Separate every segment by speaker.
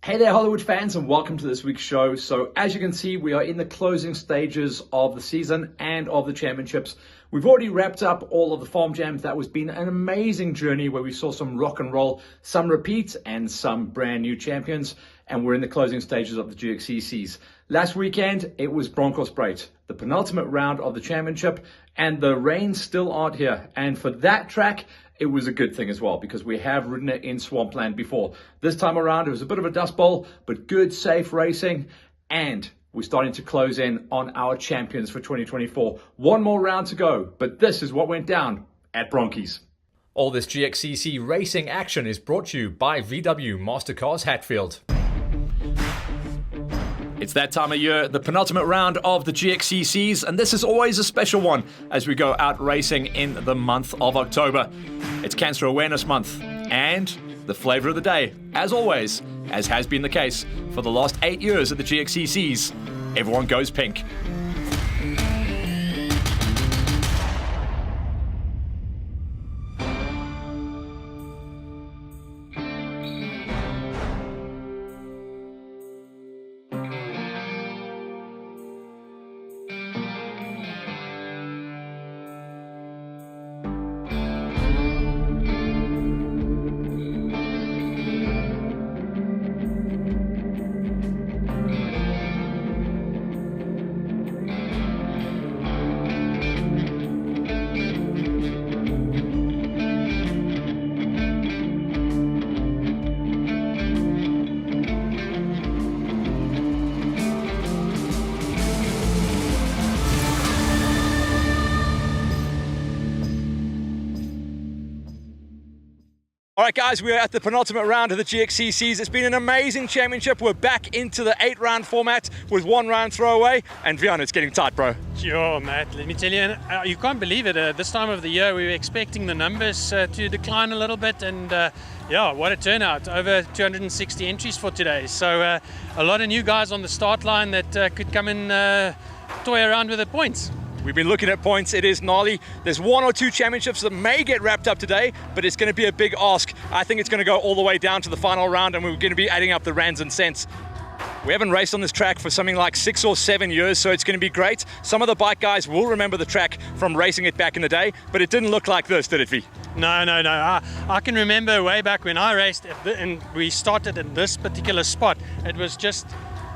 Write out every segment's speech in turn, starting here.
Speaker 1: Hey there, Hollywood fans, and welcome to this week's show. So as you can see, we are in the closing stages of the season and of the championships. We've already wrapped up all of the farm jams. That has been an amazing journey where we saw some rock and roll, some repeats and some brand new champions. And we're in the closing stages of the GXCCs. Last weekend, it was Bronkhorstspruit, the penultimate round of the championship, and the rains still aren't here. And for that track, it was a good thing as well, because we have ridden it in Swampland before. This time around, it was a bit of a dust bowl, but good, safe racing. And we're starting to close in on our champions for 2024. One more round to go, but this is what went down at Bronkies. All this GXCC racing action is brought to you by VW Mastercars Hatfield. It's that time of year, the penultimate round of the GXCCs, and this is always a special one as we go out racing in the month of October. It's Cancer Awareness Month, and the flavour of the day, as always, as has been the case for the last 8 years at the GXCCs, everyone goes pink. All right, guys, we are at the penultimate round of the GXCCs. It's been an amazing championship. We're back into the 8-round format with 1 round throwaway. And Vian, it's getting tight, bro.
Speaker 2: Sure, Matt. Let me tell you, you can't believe it. This time of the year, we were expecting the numbers to decline a little bit. And yeah, what a turnout. Over 260 entries for today. So a lot of new guys on the start line that could come and toy around with the points.
Speaker 1: We've been looking at points. It is gnarly. There's 1 or 2 championships that may get wrapped up today, but it's going to be a big ask. I think it's going to go all the way down to the final round, and we're going to be adding up the rands and cents. We haven't raced on this track for something like 6 or 7 years, so it's going to be great. Some of the bike guys will remember the track from racing it back in the day, but it didn't look like this, did it, V?
Speaker 2: No. I can remember way back when I raced and we started in this particular spot. It was just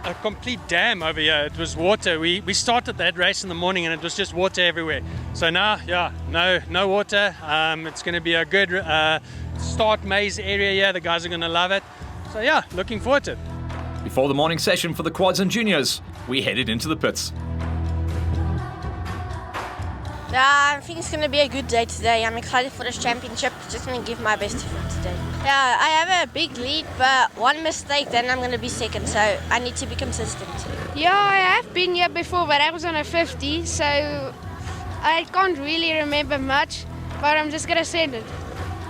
Speaker 2: a complete dam over here. It was water. We started that race in the morning and it was just water everywhere. So now, yeah, no water. It's going to be a good start maze area here. The guys are going to love it. So yeah, looking forward to it.
Speaker 1: Before the morning session for the quads and juniors, we headed into the pits.
Speaker 3: I think it's going to be a good day today. I'm excited for this championship. Just going to give my best effort today. Yeah, I have a big lead, but one mistake, then I'm going to be second. So I need to be consistent.
Speaker 4: Yeah, I have been here before, but I was on a 50, so I can't really remember much, but I'm just going to send it.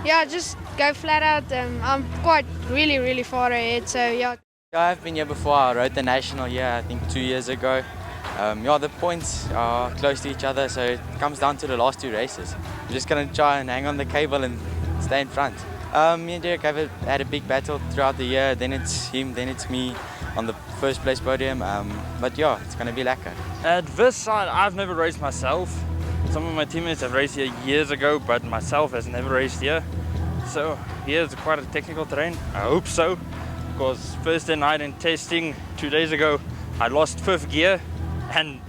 Speaker 4: Yeah, just go flat out. I'm quite really far ahead, so yeah.
Speaker 5: Yeah, I've been here before. I rode the national here, I think 2 years ago. Yeah, the points are close to each other, so it comes down to the last 2 races. I'm just going to try and hang on the cable and stay in front. Me and Derek have had a big battle throughout the year. Then it's him, then it's me on the first place podium. But yeah, it's going to be lekker.
Speaker 6: At this side, I've never raced myself. Some of my teammates have raced here years ago, but myself has never raced here. So here's quite a technical terrain. I hope so, because Thursday night in testing 2 days ago, I lost 5th gear. And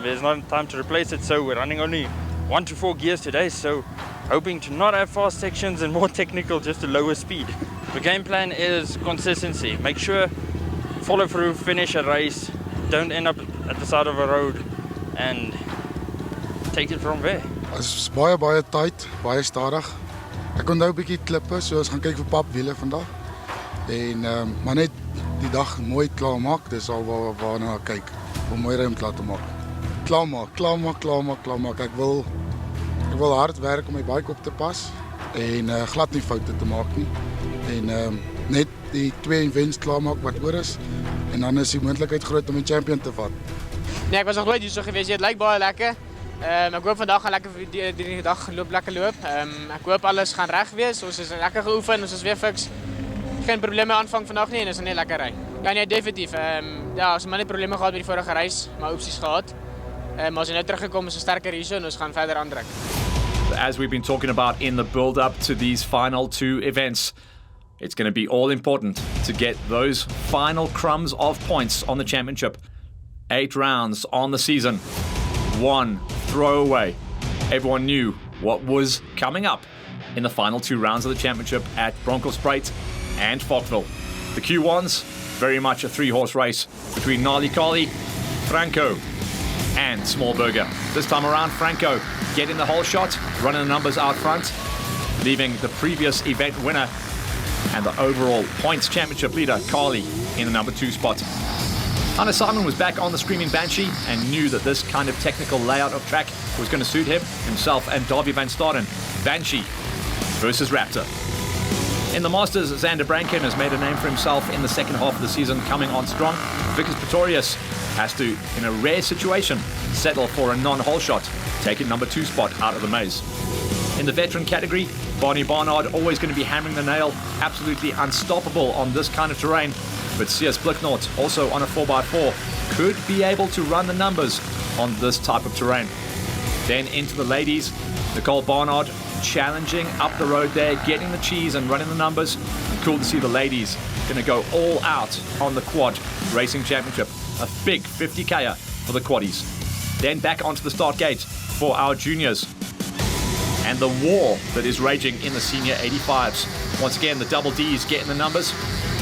Speaker 6: there's not time to replace it, so we're running only 1 to 4 gears today, so hoping to not have fast sections and more technical, just to lower speed. The game plan is consistency. Make sure, follow through, finish a race, don't end up at the side of a road, and take it from there.
Speaker 7: It's baie tight, baie stadig. Ek onthou 'n bietjie klippe, so ons gaan kyk vir papwiele vandag. En maar net die dag mooi klaar maak, dis al waarna ek kyk. Om mooi ruimte laat maak. Klaar maak. Ek wil hard werk om my bike op te pas en glad nie foute te maak nie. En net die 2 events klaar maak wat oor is en dan is die moontlikheid groot om 'n champion te vat.
Speaker 8: Nee, ek was nog nooit hier so gewees. Dit lyk baie lekker. Ek hoop vandag gaan lekker die dag lekker loop. Ek hoop alles gaan reg wees. Ons is lekker geoefen, ons is weer fiks. geen probleme aanvang vandag nie en is net lekker ry. Ja nee, definitief. Ja, ons het net probleme gehad met die vorige reis, maar opsies gehad. Maar as jy nou teruggekom is, 'n sterker hierso en ons gaan verder aandruk.
Speaker 1: As we've been talking about in the build-up to these final 2 events, it's going to be all important to get those final crumbs of points on the championship. 8 rounds on the season, 1 throwaway. Everyone knew what was coming up in the final 2 rounds of the championship at Bronkhorstspruit and Falkville. The Q1s, very much a 3-horse race between Gnarly Carly, Franco, and Smallburger. This time around, Franco getting the whole shot, running the numbers out front, leaving the previous event winner and the overall points championship leader, Carly, in the number 2 spot. Anna Simon was back on the Screaming Banshee and knew that this kind of technical layout of track was going to suit himself and Darby van Staden. Banshee versus Raptor. In the Masters, Xander Branken has made a name for himself in the second half of the season, coming on strong. Vickers Pretorius has to, in a rare situation, settle for a non-hole shot, taking number 2 spot out of the maze. In the veteran category, Barney Barnard always going to be hammering the nail, absolutely unstoppable on this kind of terrain. But C.S. Blicknort, also on a 4x4, could be able to run the numbers on this type of terrain. Then into the ladies, Nicole Barnard challenging up the road there, getting the cheese and running the numbers. And cool to see the ladies going to go all out on the quad racing championship. A big 50K for the quaddies. Then back onto the start gate for our juniors. And the war that is raging in the senior 85s. Once again, the double Ds getting the numbers.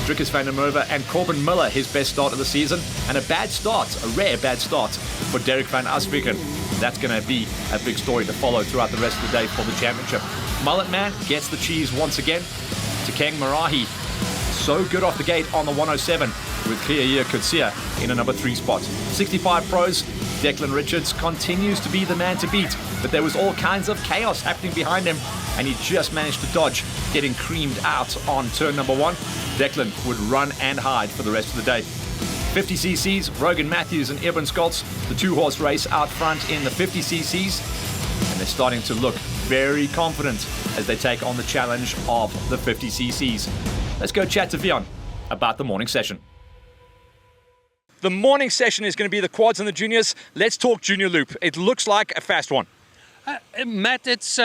Speaker 1: Drickus van der Merwe and Corbin Miller, his best start of the season. And a bad start, a rare bad start for Derek van Asviken. That's going to be a big story to follow throughout the rest of the day for the championship. Mullet Man gets the cheese once again. Takeng Marahi, so good off the gate on the 107 with Clear Kutsia in a number 3 spot. 65 pros, Declan Richards continues to be the man to beat, but there was all kinds of chaos happening behind him, and he just managed to dodge, getting creamed out on turn number 1. Declan would run and hide for the rest of the day. 50cc's, Rogan Matthews and Eben Scholz, the 2-horse race out front in the 50cc's, and they're starting to look very confident as they take on the challenge of the 50cc's. Let's go chat to Vion about the morning session. The morning session is going to be the quads and the juniors. Let's talk junior loop. It looks like a fast one.
Speaker 2: Matt, it's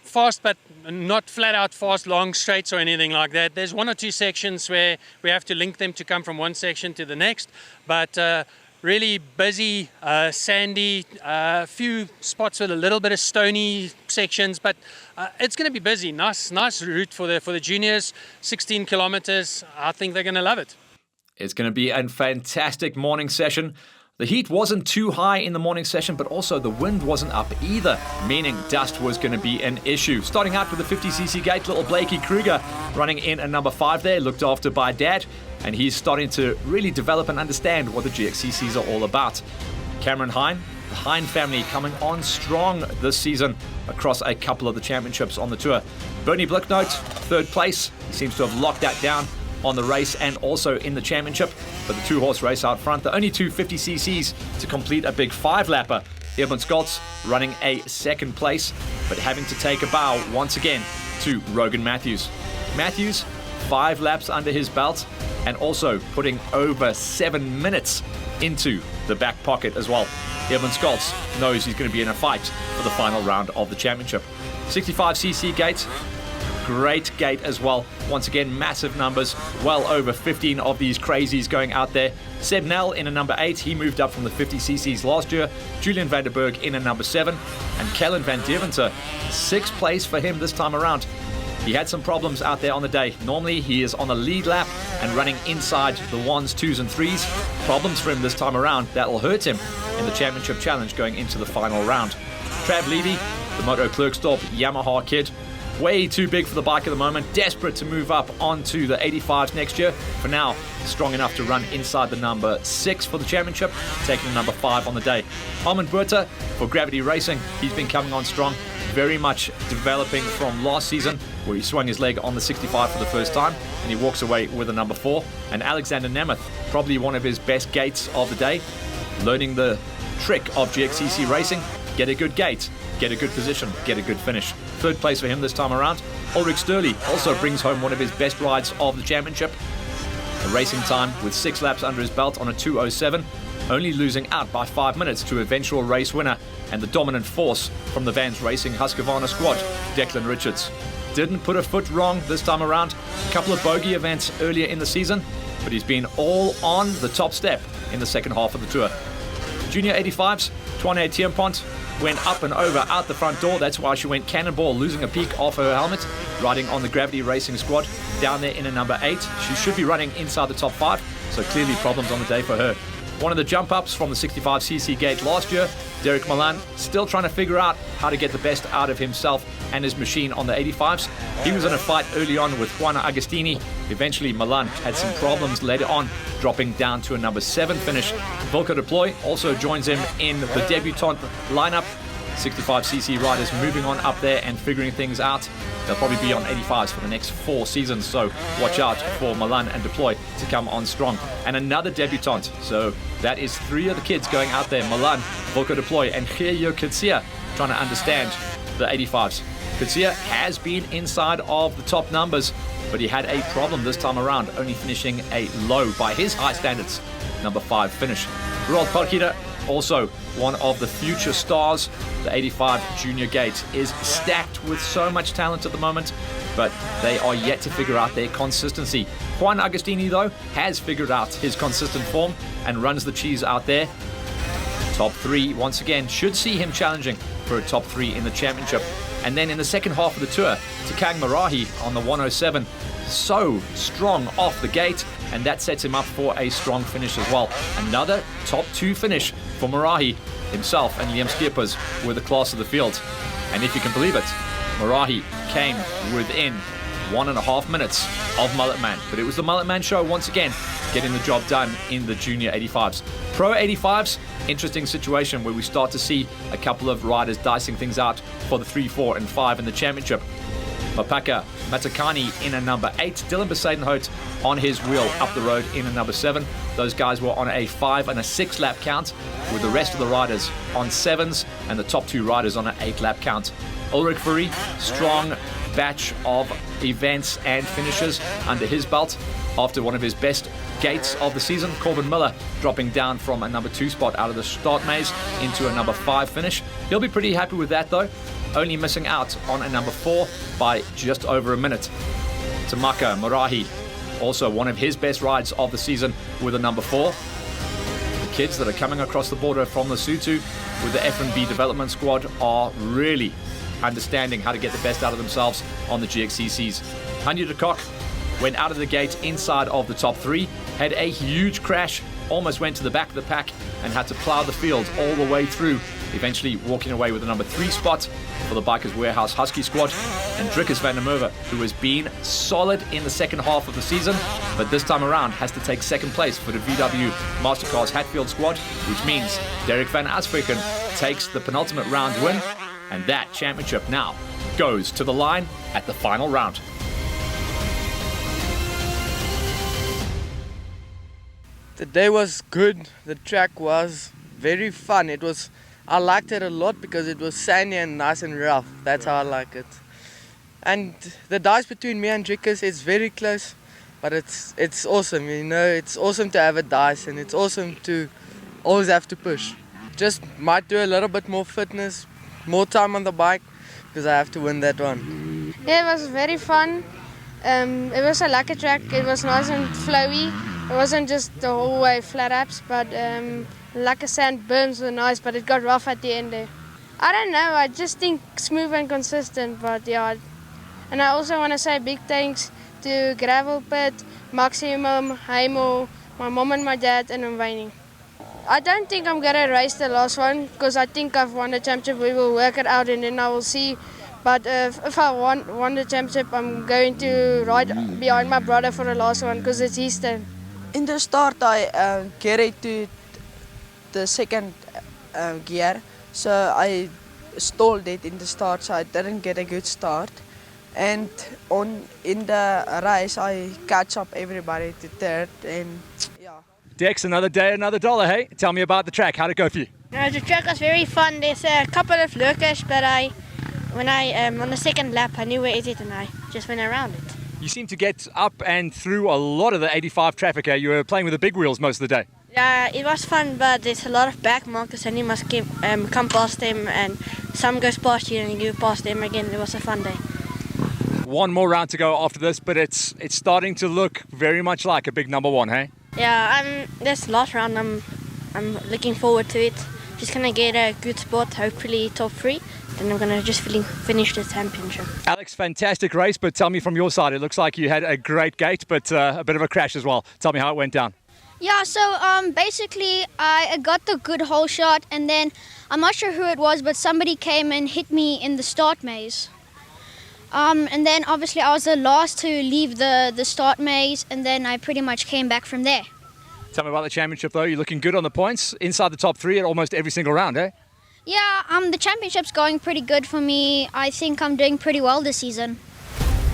Speaker 2: fast, but not flat out fast, long straights or anything like that. There's 1 or 2 sections where we have to link them to come from one section to the next, but really busy, sandy, a few spots with a little bit of stony sections, but it's going to be busy. Nice route for the juniors. 16 kilometers. I think they're going to love it.
Speaker 1: It's going to be a fantastic morning session. The heat wasn't too high in the morning session, but also the wind wasn't up either, meaning dust was going to be an issue. Starting out with the 50cc gate, little Blakey Kruger running in at number 5 there, looked after by Dad, and he's starting to really develop and understand what the GXCCs are all about. Cameron Hine, the Hine family coming on strong this season across a couple of the championships on the tour. Bernie Blicknote, 3rd place. He seems to have locked that down on the race and also in the championship. But the 2-horse race out front, the only 2 50cc's to complete a big 5-lapper. Eben Scholz running a 2nd place, but having to take a bow once again to Rogan Matthews. Matthews, 5 laps under his belt, and also putting over 7 minutes into the back pocket as well. Eben Scholz knows he's going to be in a fight for the final round of the championship. 65cc gate, great gate as well. Once again, massive numbers, well over 15 of these crazies going out there. Seb Nell in a number 8, he moved up from the 50cc's last year. Julian Vanderberg in a number 7, and Kellen Van Deventer, 6th place for him this time around. He had some problems out there on the day. Normally he is on the lead lap and running inside the 1s, 2s and 3s. Problems for him this time around, that'll hurt him in the championship challenge going into the final round. Trav Levy, the Moto Klerksdorp Yamaha kid, way too big for the bike at the moment, desperate to move up onto the 85s next year. For now, strong enough to run inside the number 6 for the championship, taking the number 5 on the day. Armand Buerta for Gravity Racing, he's been coming on strong, very much developing from last season, where he swung his leg on the 65 for the first time, and he walks away with a number 4. And Alexander Nemeth, probably one of his best gates of the day, learning the trick of GXCC racing, get a good gate, get a good position, get a good finish. Third place for him this time around. Ulrich Sturley also brings home one of his best rides of the championship. A racing time with 6 laps under his belt on a 2:07, only losing out by 5 minutes to eventual race winner and the dominant force from the Vans Racing Husqvarna squad, Declan Richards. Didn't put a foot wrong this time around. A couple of bogey events earlier in the season, but he's been all on the top step in the second half of the tour. Junior 85's Twane Tiempont went up and over out the front door. That's why she went cannonball, losing a peak off her helmet, riding on the Gravity Racing squad down there in a number 8. She should be running inside the top 5, so clearly problems on the day for her. One of the jump ups from the 65cc gate last year, Derek Milan, still trying to figure out how to get the best out of himself and his machine on the 85s. He was in a fight early on with Juana Agostini. Eventually, Milan had some problems later on, dropping down to a number 7 finish. Volker Deploy also joins him in the debutante lineup. 65cc riders moving on up there and figuring things out. They'll probably be on 85s for the next 4 seasons, so watch out for Milan and Deploy to come on strong. And another debutante, so that is 3 of the kids going out there. Milan, Volker Deploy, and Geyo Kitsia trying to understand the 85s. Kitsia has been inside of the top numbers, but he had a problem this time around, only finishing a low by his high standards, number 5 finish. Roald Parkita, also one of the future stars. The 85 junior gate is stacked with so much talent at the moment, but they are yet to figure out their consistency. Juan Agostini, though, has figured out his consistent form and runs the cheese out there. Top 3, once again, should see him challenging for a top 3 in the championship. And then in the second half of the tour, Takang Marahi on the 107, so strong off the gate, and that sets him up for a strong finish as well. Another top 2 finish for Marahi. Himself and Liam Skippers were the class of the field. And if you can believe it, Marahi came within 1.5 minutes of Mullet Man. But it was the Mullet Man show once again, getting the job done in the junior 85s. Pro 85s, interesting situation where we start to see a couple of riders dicing things out for the 3, 4, and 5 in the championship. Mapaka Matakani in a number 8, Dylan Besadenhout on his wheel up the road in a number 7. Those guys were on a 5 and a 6 lap count, with the rest of the riders on 7s and the top 2 riders on an 8 lap count. Ulrich Furry, strong batch of events and finishes under his belt after one of his best gates of the season. Corbin Miller dropping down from a number 2 spot out of the start maze into a number 5 finish. He'll be pretty happy with that though, only missing out on a number 4 by just over a minute. Tamaka Marahi, also one of his best rides of the season with a number 4. The kids that are coming across the border from Lesotho with the F&B development squad are really understanding how to get the best out of themselves on the GXCCs. Hanya de Kock went out of the gate inside of the top 3, had a huge crash, almost went to the back of the pack and had to plow the field all the way through, eventually walking away with a number 3 spot for the Bikers Warehouse Husky squad. And Drickus van der Merwe, who has been solid in the second half of the season, but this time around has to take second place for the VW Mastercars Hatfield squad, which means Derek van Asfriken takes the penultimate round win, and that championship now goes to the line at the final round.
Speaker 9: The day was good. The track was very fun. I liked it a lot because it was sandy and nice and rough. That's how I like it. And the dice between me and Drickus is very close, but it's awesome. You know, it's awesome to have a dice, and it's awesome to always have to push. Just might do a little bit more fitness, more time on the bike, because I have to win that one.
Speaker 4: Yeah, it was very fun. It was a lucky track. It was nice and flowy. It wasn't just the whole way flat ups, but like a sand burns were nice, but it got rough at the end there. I don't know, I just think smooth and consistent, but yeah. And I also want to say big thanks to Gravel Pit, Maximum, Heimel, my mom and my dad, and Umweining. I don't think I'm going to race the last one, because I think I've won the championship. We will work it out and then I will see. But if I won the championship, I'm going to ride behind my brother for the last one, because it's his turn.
Speaker 10: In the start, I carried to the second gear, so I stalled it in the start, so I didn't get a good start. And in the race, I catch up everybody to third, and yeah.
Speaker 1: Dex, another day, another dollar, hey? Tell me about the track. How'd it go for you?
Speaker 3: No, the track was very fun. There's a couple of lurkers, but when I on the second lap, I knew where it is and I just went around it.
Speaker 1: You seem to get up and through a lot of the 85 traffic. You were playing with the big wheels most of the day.
Speaker 3: Yeah, it was fun, but there's a lot of back markers and you must come past them, and some goes past you and you go past them again. It was a fun day.
Speaker 1: One more round to go after this, but it's starting to look very much like a big number one, hey?
Speaker 3: Yeah, this last round, I'm looking forward to it. Just gonna get a good spot, hopefully top 3. Then I'm gonna just finish the championship.
Speaker 1: Alex, fantastic race, but tell me from your side, it looks like you had a great gate, but a bit of a crash as well. Tell me how it went down.
Speaker 11: Yeah, so basically I got the good hole shot, and then I'm not sure who it was, but somebody came and hit me in the start maze. And then obviously I was the last to leave the start maze, and then I pretty much came back from there.
Speaker 1: Tell me about the championship though. You're looking good on the points, inside the top 3 at almost every single round, eh?
Speaker 11: Yeah, the championship's going pretty good for me. I think I'm doing pretty well this season.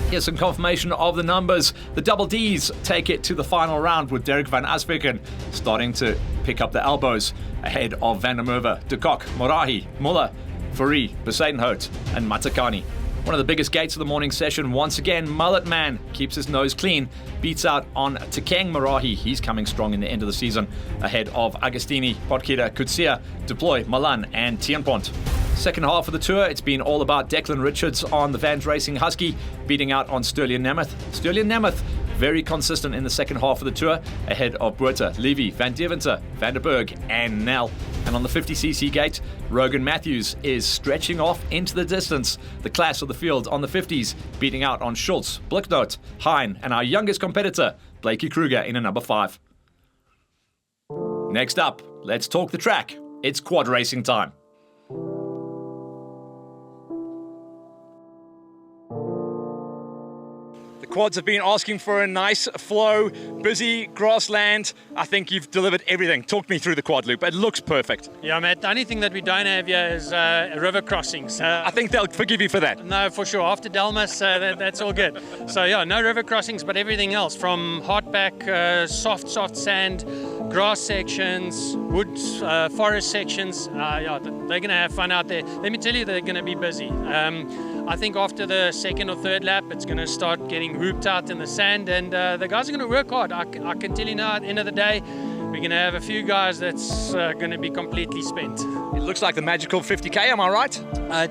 Speaker 1: Here's some confirmation of the numbers. The double Ds take it to the final round with Derek van Asviken starting to pick up the elbows ahead of Van der Merwe, De Kock, Morahi, Muller, Fourie, Besadenhout and Matakani. One of the biggest gates of the morning session. Once again, Mullet Man keeps his nose clean. Beats out on Tekeng Morahi. He's coming strong in the end of the season. Ahead of Agostini, Potkira, Kutsia, Deploy, Malan and Tienpont. Second half of the tour, it's been all about Declan Richards on the Vans Racing Husky, beating out on Sturlian Nemeth. Sturlian Nemeth, very consistent in the second half of the tour, ahead of Buerta, Levy, Van Deventer, Van der Berg and Nel. And on the 50cc gate, Rogan Matthews is stretching off into the distance. The class of the field on the 50s, beating out on Schultz, Blicknote, Hein, and our youngest competitor, Blakey Kruger, in a number 5. Next up, let's talk the track. It's quad racing time. Quads have been asking for a nice flow, busy grassland. I think you've delivered everything. Talk me through the quad loop. It looks perfect.
Speaker 2: Yeah, Matt, the only thing that we don't have here is river crossings.
Speaker 1: I think they'll forgive you for that.
Speaker 2: No, for sure. After Delmas, that's all good. So yeah, no river crossings, but everything else from hardback, soft sand, grass sections, wood, forest sections. Yeah, they're going to have fun out there. Let me tell you, they're going to be busy. I think after the second or third lap, it's going to start getting hooped out in the sand, and the guys are going to work hard. I can tell you now, at the end of the day, we're going to have a few guys that's going to be completely spent.
Speaker 1: It looks like the magical 50k, am I right?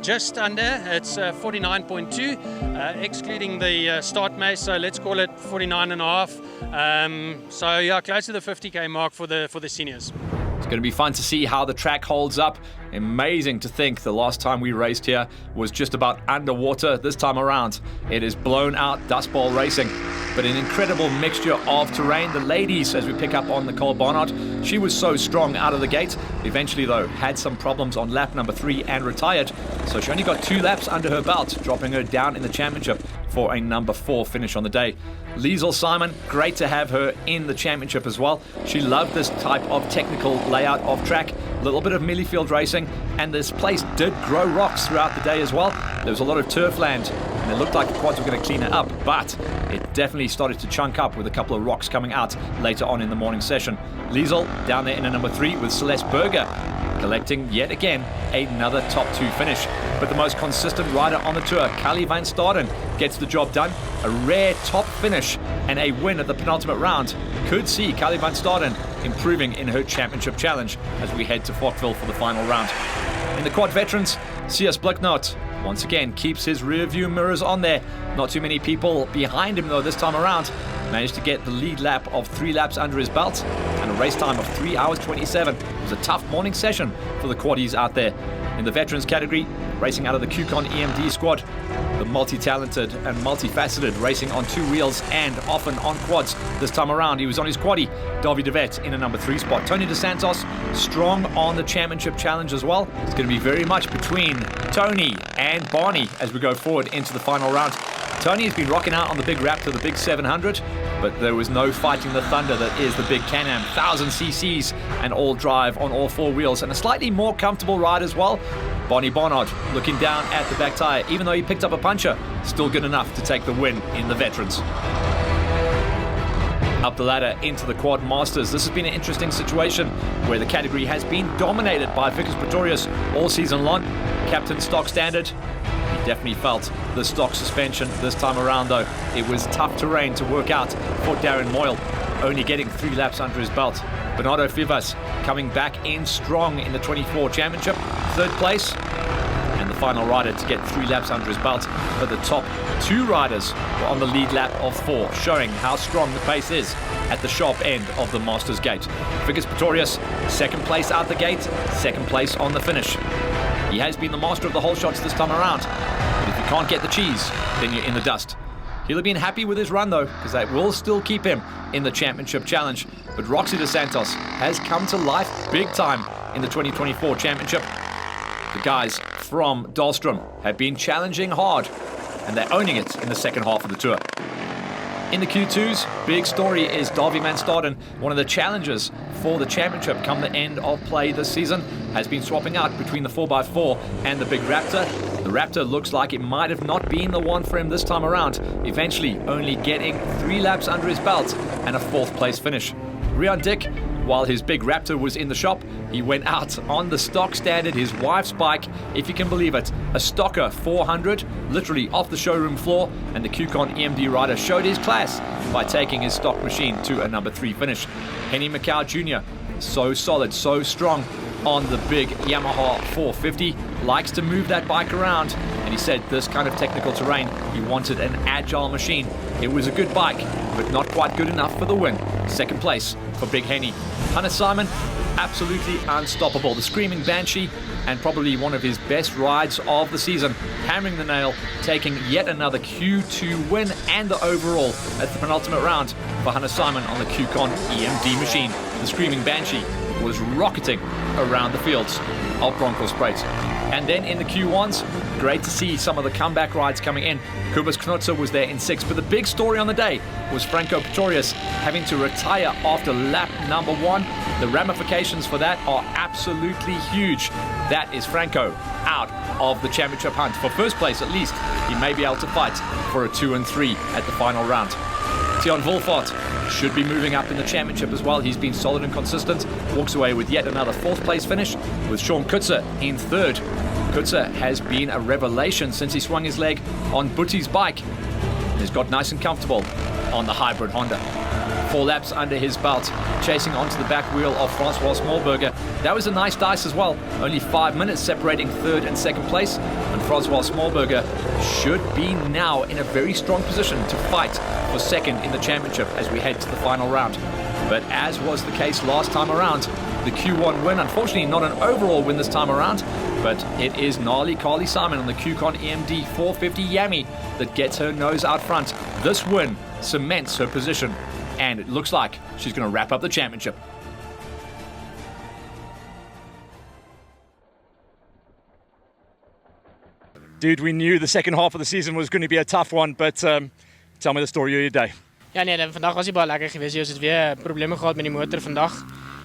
Speaker 2: Just under. It's 49.2, excluding the start maze, so let's call it 49.5. So yeah, close to the 50k mark for the seniors.
Speaker 1: It's going to be fun to see how the track holds up. Amazing to think the last time we raced here was just about underwater. This time around, it is blown out dust bowl racing. But an incredible mixture of terrain. The ladies, as we pick up on Nicole Barnard, she was so strong out of the gate. Eventually, though, had some problems on lap number 3 and retired. So she only got 2 laps under her belt, dropping her down in the championship for a number 4 finish on the day. Liesl Simon, great to have her in the championship as well. She loved this type of technical layout of track, a little bit of Milliefield racing, and this place did grow rocks throughout the day as well. There was a lot of turf land, and it looked like the quads were going to clean it up, but it definitely started to chunk up with a couple of rocks coming out later on in the morning session. Liesl down there in a number 3 with Celeste Berger, collecting yet again another top 2 finish. But the most consistent rider on the tour, Callie van Staden, gets the job done. A rare top finish and a win at the penultimate round could see Callie van Staden improving in her championship challenge as we head to Fortville for the final round. In the quad veterans, C.S. Blicknote once again keeps his rear view mirrors on there. Not too many people behind him though this time around. Managed to get the lead lap of 3 laps under his belt and a race time of 3 hours 27. It was a tough morning session for the quaddies out there. In the veterans category, racing out of the QCon EMD squad, the multi-talented and multifaceted, racing on 2 wheels and often on quads. This time around, he was on his quaddie, Davy de Vet, in a number 3 spot. Tony De Santos, strong on the championship challenge as well. It's going to be very much between Tony and Barney as we go forward into the final round. Tony has been rocking out on the big Raptor, the big 700, but there was no fighting the thunder that is the big Can-Am, 1000 cc's and all drive on all 4 wheels, and a slightly more comfortable ride as well. Bonnie Barnard looking down at the back tyre, even though he picked up a puncher, still good enough to take the win in the veterans. up the ladder into the Quad Masters. This has been an interesting situation where the category has been dominated by Vickers Pretorius all season long. Captain stock standard. He definitely felt the stock suspension this time around, though. It was tough terrain to work out for Darren Moyle, only getting 3 laps under his belt. Bernardo Fivas coming back in strong in the 24 championship, 3rd place, and the final rider to get 3 laps under his belt. But the top 2 riders were on the lead lap of 4, showing how strong the pace is at the sharp end of the Masters Gate. Vickers Pretorius, 2nd place out the gate, 2nd place on the finish. He has been the master of the whole shots this time around, but if you can't get the cheese, then you're in the dust. He'll have been happy with his run, though, because that will still keep him in the championship challenge. But Roxy dos Santos has come to life big time in the 2024 championship. The guys from Dahlstrom have been challenging hard, and they're owning it in the second half of the tour. In the Q2s, big story is Davy van Staden, one of the challengers for the championship come the end of play this season, has been swapping out between the 4x4 and the big Raptor. The Raptor looks like it might have not been the one for him this time around, eventually only getting 3 laps under his belt and a 4th place finish. Rian Dick, while his big Raptor was in the shop, he went out on the stock standard, his wife's bike, if you can believe it, a Stocker 400, literally off the showroom floor, and the QCon EMD rider showed his class by taking his stock machine to a number 3 finish. Henny Macau Jr., so solid, so strong on the big Yamaha 450, likes to move that bike around, and he said this kind of technical terrain, he wanted an agile machine. It was a good bike, but not quite good enough for the win. 2nd place for Big Henny. Hannes Simon, absolutely unstoppable. The Screaming Banshee, and probably one of his best rides of the season, hammering the nail, taking yet another Q2 win and the overall at the penultimate round for Hannes Simon on the QCon EMD machine. The Screaming Banshee was rocketing around the fields of Bronkhorstspruit. And then in the Q1s, great to see some of the comeback rides coming in. Kubas Knutzer was there in 6th, but the big story on the day was Franco Pretorius having to retire after lap number 1. The ramifications for that are absolutely huge. That is Franco out of the championship hunt. For 1st place at least, he may be able to fight for a 2 and 3 at the final round. Tion Wolfart should be moving up in the championship as well. He's been solid and consistent. Walks away with yet another 4th place finish with Sean Kutzer in 3rd. Kutzer has been a revelation since he swung his leg on Butti's bike. He's got nice and comfortable on the hybrid Honda. 4 laps under his belt, chasing onto the back wheel of Francois Smallberger. That was a nice dice as well. Only 5 minutes separating 3rd and 2nd place. And Francois Smallberger should be now in a very strong position to fight for 2nd in the championship as we head to the final round. But as was the case last time around, the Q1 win, unfortunately not an overall win this time around, but it is gnarly Carly Simon on the QCon EMD 450 Yami that gets her nose out front. This win cements her position, and it looks like she's going to wrap up the championship.
Speaker 12: Dude, we knew the second half of the season was going to be a tough one, but tell me the story of your day.
Speaker 8: Ja nee, vandag was die baie lekker geweest. Ons het weer probleme gehad met die motor vandag.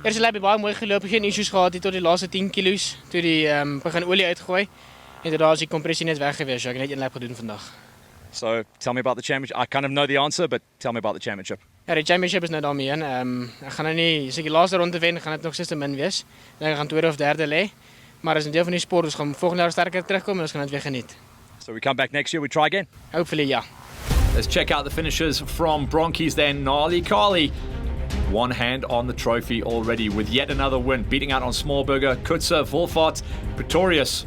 Speaker 8: Eerste lap het baie mooi geloop, geen issues gehad tot die laaste 10 kilos, toe die begin olie uitgooi. En daar is die kompressie net weg geweest. So ek het net 1 lap gedoen vandag.
Speaker 12: So, tell me about the championship. I kind of know the answer, but tell me about the championship.
Speaker 8: Ja, die championship is nou daarmee in. Ek gaan nou nie, as ek die laaste ronde wen, gaan dit nog steeds te min wees. Dan gaan 2de of 3de lê. Maar as 'n deel van die sport, ons gaan volgende jaar sterker terugkom en ons gaan dit weer geniet.
Speaker 12: So we come back next year, we try again?
Speaker 8: Hopefully, yeah.
Speaker 1: Let's check out the finishers from Bronkies then. Gnarly Carly, one hand on the trophy already with yet another win, beating out on Smallberger, Kutzer, Wolfart, Pretorius.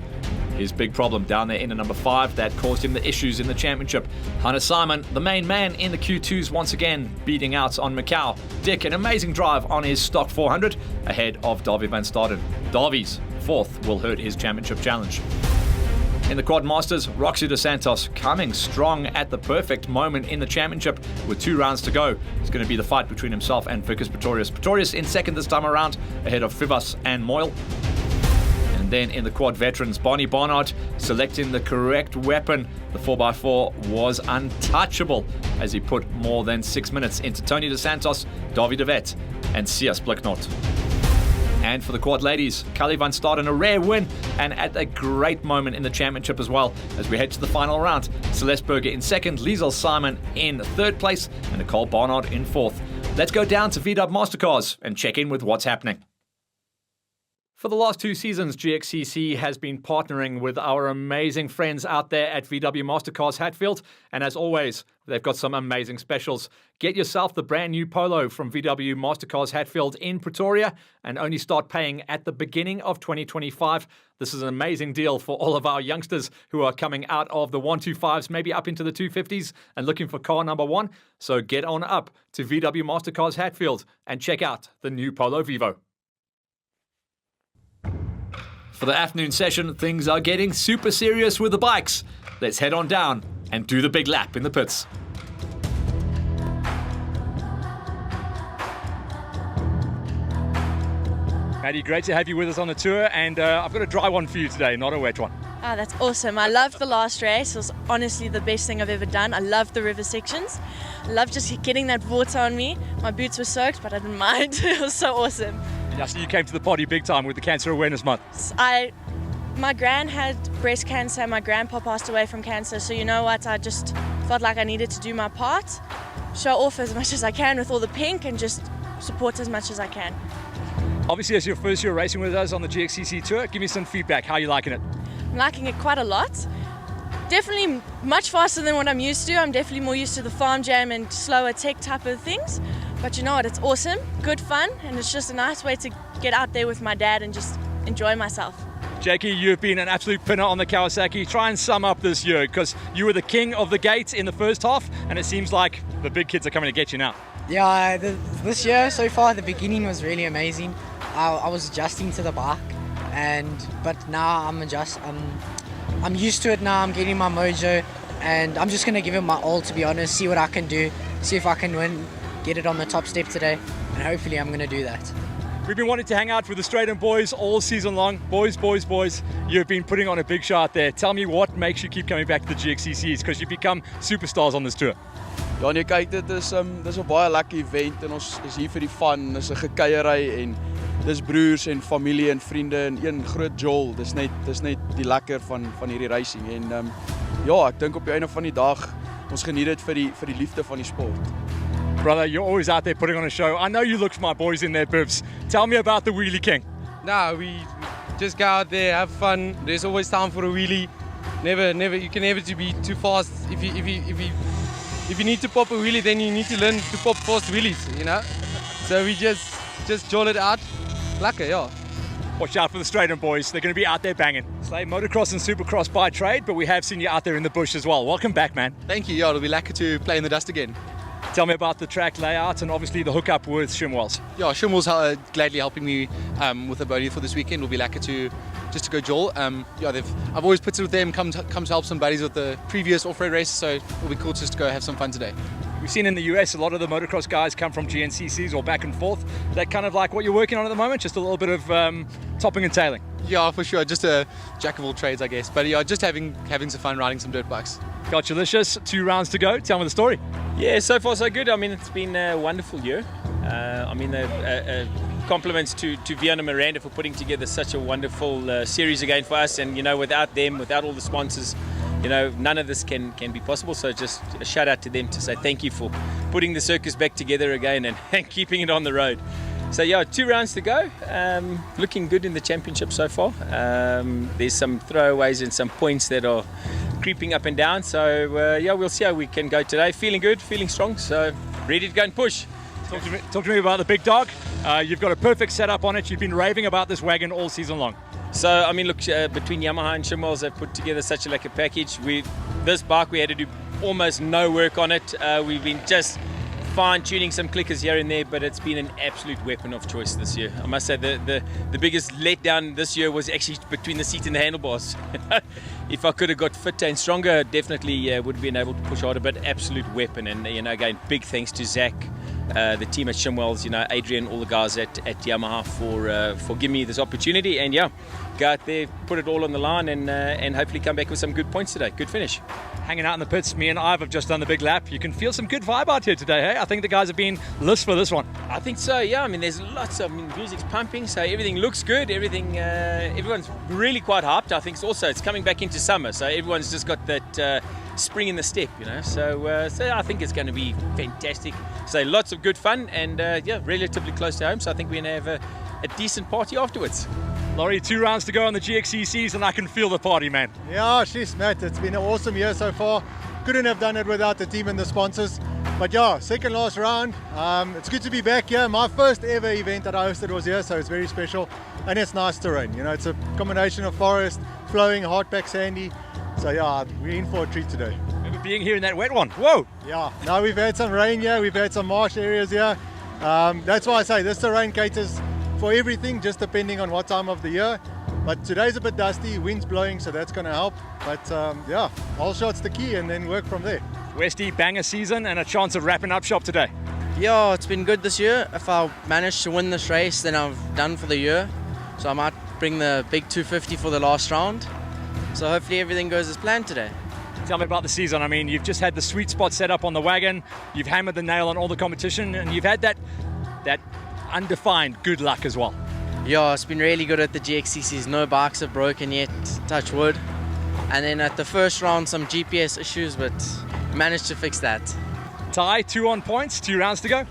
Speaker 1: His big problem down there in the number 5 that caused him the issues in the championship. Hannes Simon, the main man in the Q2s once again, beating out on Macau. Dick, an amazing drive on his stock 400 ahead of Davy van Staden. Davy's 4th will hurt his championship challenge. In the Quad Masters, Roxy dos Santos coming strong at the perfect moment in the championship with 2 rounds to go. It's going to be the fight between himself and Vickers Pretorius. Pretorius in 2nd this time around, ahead of Fivas and Moyle. And then in the Quad Veterans, Bonnie Barnard selecting the correct weapon. The 4x4 was untouchable as he put more than 6 minutes into Tony dos Santos, Davy de Vet and Sia Spliknot. And for the Quad ladies, Carly van Staden, a rare win and at a great moment in the championship as well as we head to the final round. Celeste Berger in 2nd, Liesel Simon in 3rd place and Nicole Barnard in 4th. Let's go down to VW Mastercars and check in with what's happening. For the last 2 seasons, GXCC has been partnering with our amazing friends out there at VW Mastercars Hatfield. And as always, they've got some amazing specials. Get yourself the brand new Polo from VW Mastercars Hatfield in Pretoria and only start paying at the beginning of 2025. This is an amazing deal for all of our youngsters who are coming out of the 125s, maybe up into the 250s and looking for car number 1. So get on up to VW Mastercars Hatfield and check out the new Polo Vivo. For the afternoon session, things are getting super serious with the bikes. Let's head on down and do the big lap in the pits.
Speaker 12: Maddie, great to have you with us on the tour, and I've got a dry one for you today, not a wet one.
Speaker 13: Oh, that's awesome. I loved the last race. It was honestly the best thing I've ever done. I loved the river sections. I loved just getting that water on me. My boots were soaked, but I didn't mind. It was so awesome.
Speaker 12: Yeah, so you came to the party big time with the Cancer Awareness Month.
Speaker 13: My gran had breast cancer. My grandpa passed away from cancer. So you know what? I just felt like I needed to do my part, show off as much as I can with all the pink, and just support as much as I can.
Speaker 12: Obviously, as your first year racing with us on the GXCC tour, give me some feedback. How are you liking it?
Speaker 13: I'm liking it quite a lot. Definitely much faster than what I'm used to. I'm definitely more used to the farm jam and slower tech type of things. But you know what, it's awesome, good fun, and it's just a nice way to get out there with my dad and just enjoy myself.
Speaker 12: Jakey, you've been an absolute pinner on the Kawasaki. Try and sum up this year, because you were the king of the gates in the first half, and it seems like the big kids are coming to get you now.
Speaker 8: Yeah, this year so far, the beginning was really amazing. I was adjusting to the bike, but now I'm used to it now. I'm getting my mojo, and I'm just going to give it my all, to be honest, see what I can do, see if I can win, get it on the top step today, and hopefully I'm going to do that.
Speaker 12: We've been wanting to hang out with the Straighten boys all season long. Boys, you've been putting on a big show out there. Tell me what makes you keep coming back to the GXCCs, because you've become superstars on this tour.
Speaker 14: Ja, nee, kyk, dit is 'n baie lekker event en ons is hier vir die fun. Dis 'n gekuierery en dis broers en familie en vriende en een groot jol. Dis net die lekker van hierdie racing en ja, ek dink op die einde van die dag ons geniet dit vir die liefde van die sport.
Speaker 12: Brother, you're always out there putting on a show. I know you look for my boys in their bibs. Tell me about the Wheelie King.
Speaker 15: No, we just go out there, have fun. There's always time for a wheelie. Never. You can never be too fast. If you need to pop a wheelie, then you need to learn to pop fast wheelies. You know. So we just jol it out. Lekker, yeah.
Speaker 12: Watch out for the Straighten boys. They're going to be out there banging. Slay motocross and supercross by trade, but we have seen you out there in the bush as well. Welcome back, man.
Speaker 16: Thank you. Yeah, it'll be lekker to play in the dust again.
Speaker 12: Tell me about the track layout and obviously the hookup with Shimwells.
Speaker 16: Yeah, Shimwells gladly helping me with a body for this weekend. It'll be lekker to go jol. I've always put it with them, come to help some buddies with the previous off-road races, so it'll be cool just to go have some fun today.
Speaker 12: We've seen in the US a lot of the motocross guys come from GNCCs or back and forth. Is that kind of like what you're working on at the moment? Just a little bit of topping and tailing?
Speaker 16: Yeah, for sure. Just a jack of all trades, I guess. But yeah, just having some fun riding some dirt bikes.
Speaker 12: Gotcha-licious. 2 rounds to go. Tell me the story.
Speaker 17: Yeah, so far so good. I mean, it's been a wonderful year. Compliments to Viana and Miranda for putting together such a wonderful series again for us. And, you know, without them, without all the sponsors, you know, none of this can be possible. So just a shout out to them to say thank you for putting the circus back together again and keeping it on the road. So yeah, 2 rounds to go. Looking good in the championship so far. There's some throwaways and some points that are creeping up and down. So yeah, we'll see how we can go today. Feeling good, feeling strong. So ready to go and push.
Speaker 12: Talk to me about the big dog. You've got a perfect setup on it. You've been raving about this wagon all season long.
Speaker 17: So I mean, look, between Yamaha and Shimwells, they've put together such a lekker package. This bike, we had to do almost no work on it. We've been just fine-tuning some clickers here and there, but it's been an absolute weapon of choice this year. I must say the biggest letdown this year was actually between the seat and the handlebars. If I could have got fitter and stronger, definitely would have been able to push harder, but absolute weapon. And you know, again, big thanks to Zach, the team at Shimwells, you know, Adrian, all the guys at Yamaha for giving me this opportunity. And yeah, go out there, put it all on the line, and hopefully come back with some good points today. Good finish.
Speaker 12: Hanging out in the pits, me and Ive have just done the big lap. You can feel some good vibe out here today, hey? I think the guys have been lit for this one.
Speaker 17: I think so, yeah. I mean, there's lots of music's pumping, so everything looks good. Everyone's really quite hyped. I think it's coming back into summer, so everyone's just got that spring in the step, you know. So I think it's going to be fantastic. So lots of good fun and yeah, relatively close to home. So I think we're going to have a decent party afterwards.
Speaker 12: Laurie, 2 rounds to go on the GXCCs and I can feel the party, man.
Speaker 18: Yeah, she's Matt. It's been an awesome year so far. Couldn't have done it without the team and the sponsors. But yeah, second last round. It's good to be back here. My first ever event that I hosted was here, so it's very special. And it's nice terrain. You know, it's a combination of forest, flowing, hard-packed sandy. So yeah, we're in for a treat today.
Speaker 12: Remember being here in that wet one? Whoa!
Speaker 18: Yeah, now we've had some rain here, we've had some marsh areas here. That's why I say this terrain caters for everything, just depending on what time of the year. But today's a bit dusty, wind's blowing, so that's going to help. But yeah, all shots the key and then work from there.
Speaker 12: Westy, banger season and a chance of wrapping up shop today.
Speaker 9: Yeah, it's been good this year. If I manage to win this race, then I've done for the year. So I might bring the big 250 for the last round. So hopefully everything goes as planned today.
Speaker 12: Tell me about the season. I mean, you've just had the sweet spot set up on the wagon, you've hammered the nail on all the competition, and you've had that undefined good luck as well.
Speaker 9: Yeah, it's been really good at the GXCCs. No bikes have broken yet, touch wood. And then at the first round, some GPS issues, but managed to fix that.
Speaker 12: Ty, 2 on points, 2 rounds to go.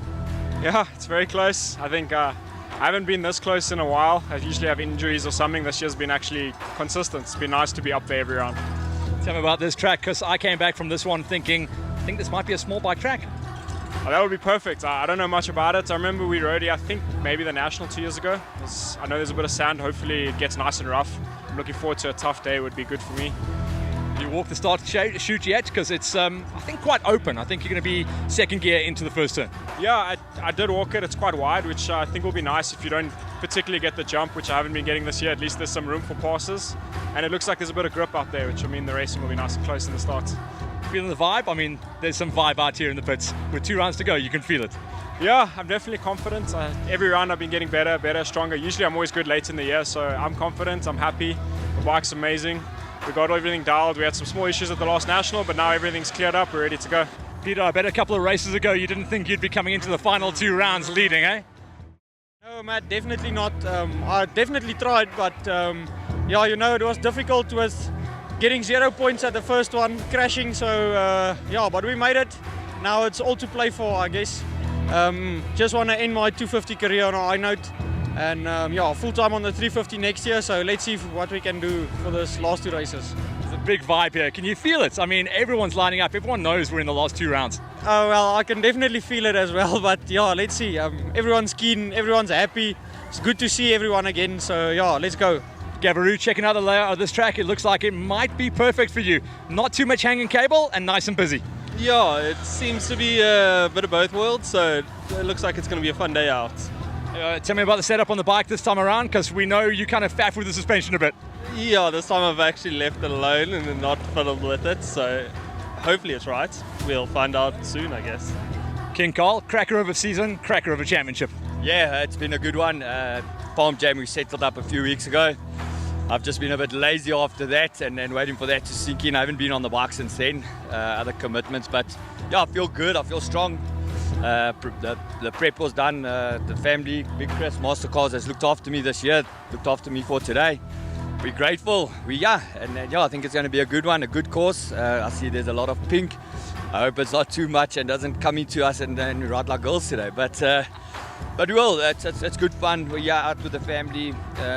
Speaker 19: Yeah, it's very close. I think I haven't been this close in a while. I usually have injuries or something. This year's been actually consistent. It's been nice to be up there every round.
Speaker 12: Tell me about this track, because I came back from this one thinking, I think this might be a small bike track.
Speaker 19: Oh, that would be perfect. I don't know much about it. I remember we rode it, I think maybe the National 2 years ago. I know there's a bit of sand. Hopefully it gets nice and rough. I'm looking forward to a tough day. It would be good for me.
Speaker 12: You walk the start shoot yet? Because it's, I think, quite open. I think you're going to be second gear into the first turn.
Speaker 19: Yeah, I did walk it. It's quite wide, which I think will be nice if you don't particularly get the jump, which I haven't been getting this year. At least there's some room for passes. And it looks like there's a bit of grip out there, which will mean the racing will be nice and close in the start.
Speaker 12: Feeling the vibe? I mean, there's some vibe out here in the pits. With 2 rounds to go, you can feel it.
Speaker 19: Yeah, I'm definitely confident. Every round I've been getting better, stronger. Usually I'm always good late in the year, so I'm confident, I'm happy. The bike's amazing. We got everything dialed. We had some small issues at the last National, but now everything's cleared up. We're ready to go.
Speaker 12: Peter, I bet a couple of races ago you didn't think you'd be coming into the final 2 rounds leading, eh?
Speaker 20: No, Matt, definitely not. I definitely tried, but yeah, you know, it was difficult with getting 0 points at the first one, crashing. So yeah, but we made it. Now it's all to play for, I guess. Just want to end my 250 career on a high note. And yeah, full time on the 350 next year. So let's see what we can do for this last 2 races.
Speaker 12: There's a big vibe here. Can you feel it? I mean, everyone's lining up. Everyone knows we're in the last 2 rounds.
Speaker 20: Oh, well, I can definitely feel it as well. But yeah, let's see. Everyone's keen. Everyone's happy. It's good to see everyone again. So yeah, let's go.
Speaker 12: Gabaroo, checking out the layout of this track. It looks like it might be perfect for you. Not too much hanging cable and nice and busy.
Speaker 21: Yeah, it seems to be a bit of both worlds. So it looks like it's going to be a fun day out.
Speaker 12: Tell me about the setup on the bike this time around, because we know you kind of faff with the suspension a bit.
Speaker 21: Yeah, this time I've actually left it alone and not fiddled with it, so hopefully it's right. We'll find out soon, I guess.
Speaker 12: King Carl, cracker of a season, cracker of a championship.
Speaker 22: Yeah, it's been a good one. Farm Jam we settled up a few weeks ago. I've just been a bit lazy after that and waiting for that to sink in. I haven't been on the bike since then, other commitments, but yeah, I feel good, I feel strong. The prep was done. The family, Big Chris Mastercars, has looked after me this year, looked after me for today. We're grateful. Yeah, I think it's going to be a good one, a good course. I see there's a lot of pink. I hope it's not too much and doesn't come into us and we ride like girls today. But we will. It's good fun. We're out with the family,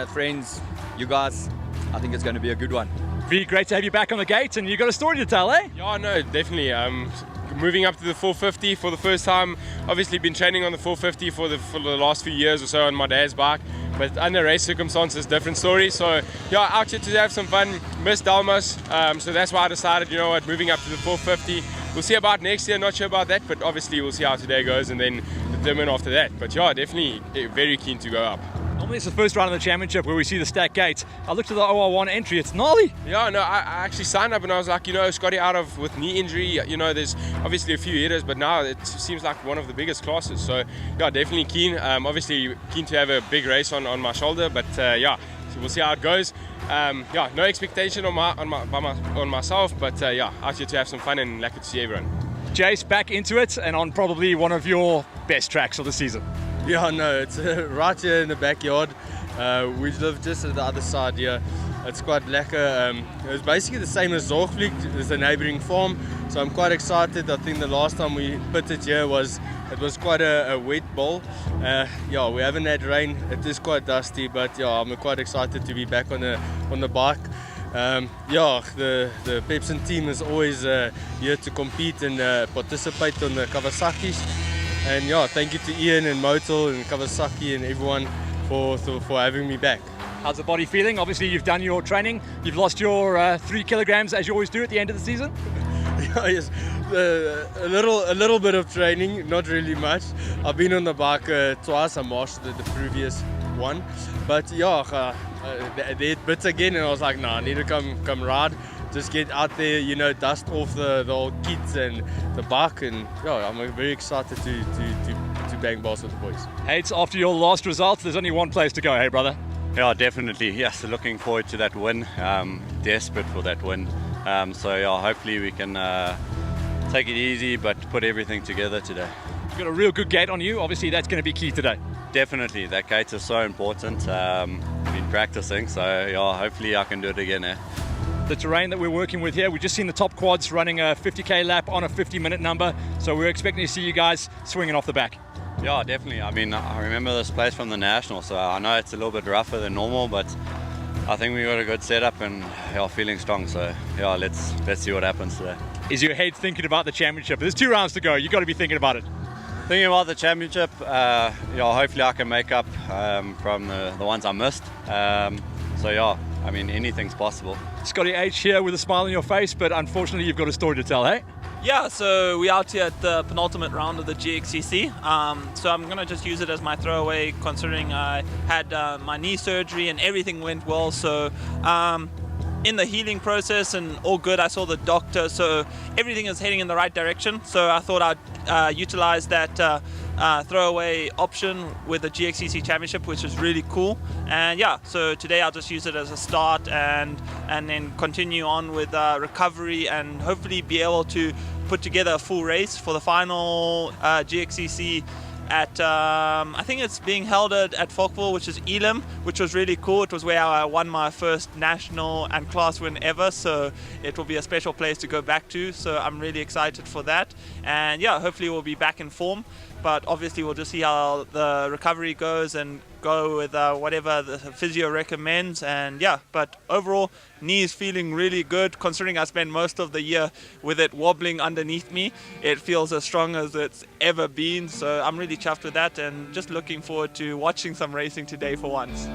Speaker 22: friends, you guys. I think it's going to be a good one.
Speaker 12: V, great to have you back on the gate, and you got a story to tell, eh?
Speaker 23: Yeah, no, definitely. Moving up to the 450 for the first time. Obviously been training on the 450 for the last few years or so on my dad's bike, but under race circumstances, different story. So yeah, out here to have some fun. Missed Dalmas, so that's why I decided, you know what, moving up to the 450. We'll see about next year, not sure about that, but obviously we'll see how today goes and then determine after that. But yeah, definitely very keen to go up.
Speaker 12: Normally it's the first round of the championship where we see the stack gates. I looked at the OR1 entry, it's gnarly.
Speaker 23: Yeah, no, I actually signed up and I was like, you know, Scotty out of with knee injury, you know, there's obviously a few hitters, but now it seems like one of the biggest classes. So yeah, definitely keen. Obviously keen to have a big race on my shoulder, but yeah, so we'll see how it goes. Yeah, no expectation on myself, but yeah, out here to have some fun and lucky to see everyone.
Speaker 12: Jace, back into it and on probably one of your best tracks of the season.
Speaker 24: Yeah, no, it's right here in the backyard. We live just at the other side here.
Speaker 15: it's quite lekker. It was basically the same as Zorgvlieg, as the neighbouring farm, so I'm quite excited. I think the last time we pitted here was quite a wet bowl. Yeah, we haven't had rain. It is quite dusty, but yeah, I'm quite excited to be back on the bike. Yeah, the Pepsin team is always here to compete and participate on the Kawasaki's. And yeah, thank you to Ian and Motel and Kawasaki and everyone for having me back.
Speaker 12: How's the body feeling? Obviously, you've done your training. You've lost your 3 kilograms, as you always do at the end of the season.
Speaker 15: Yeah, yes, a little bit of training, not really much. I've been on the bike twice. I mastered the previous one, but yeah, they bit again, and I was like, nah, I need to come ride. Just get out there, you know, dust off the old kits and the bike, and yeah, I'm very excited to bang balls with the boys.
Speaker 12: Hey, it's after your last result. There's only one place to go, hey brother?
Speaker 5: Yeah, definitely. Yes, looking forward to that win. Desperate for that win. So yeah, hopefully we can take it easy, but put everything together today.
Speaker 12: You've got a real good gate on you. Obviously, that's going to be key today.
Speaker 5: Definitely, that gate is so important. Been practicing, so yeah, hopefully I can do it again.
Speaker 12: The terrain that we're working with here, we've just seen the top quads running a 50k lap on a 50-minute number, so we're expecting to see you guys swinging off the back.
Speaker 5: Yeah, definitely. I mean, I remember this place from the National, so I know it's a little bit rougher than normal, but I think we got a good setup and yeah, feeling strong. So yeah, let's see what happens today.
Speaker 12: Is your head thinking about the championship? There's 2 rounds to go. You got to be thinking about it.
Speaker 5: Thinking about the championship. Yeah, hopefully I can make up from the ones I missed. So yeah, I mean, anything's possible.
Speaker 12: Scotty H here with a smile on your face, but unfortunately you've got a story to tell, hey?
Speaker 6: Yeah, so we're out here at the penultimate round of the GXCC. So I'm going to just use it as my throwaway, considering I had my knee surgery and everything went well. So in the healing process and all good, I saw the doctor, so everything is heading in the right direction. So I thought I'd utilize that throwaway option with the GXCC Championship, which is really cool. And yeah, so today I'll just use it as a start and then continue on with recovery and hopefully be able to put together a full race for the final GXCC at I think it's being held at Falkville, which is Elam, which was really cool. It was where I won my first national and class win ever, so it will be a special place to go back to. So I'm really excited for that, and yeah, hopefully we'll be back in form. But obviously we'll just see how the recovery goes and go with whatever the physio recommends. And yeah, but overall, knee is feeling really good. Considering I spent most of the year with it wobbling underneath me, it feels as strong as it's ever been. So I'm really chuffed with that and just looking forward to watching some racing today for once.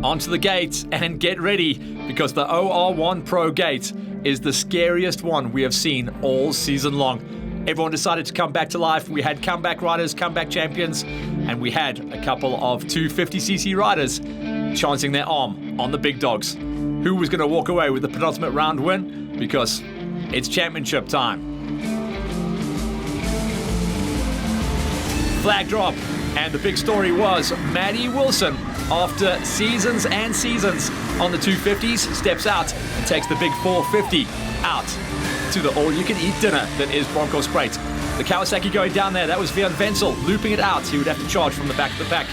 Speaker 1: Onto the gate and get ready, because the OR1 Pro gate is the scariest one we have seen all season long. Everyone decided to come back to life. We had comeback riders, comeback champions, and we had a couple of 250cc riders chancing their arm on the big dogs. Who was going to walk away with the penultimate round win? Because it's championship time. Flag drop, and the big story was Maddie Wilson, after seasons and seasons on the 250s, steps out and takes the big 450 out to the all-you-can-eat dinner that is Bronkhorstspruit. The Kawasaki going down there, that was Vian Wenzel looping it out. He would have to charge from the back of the pack.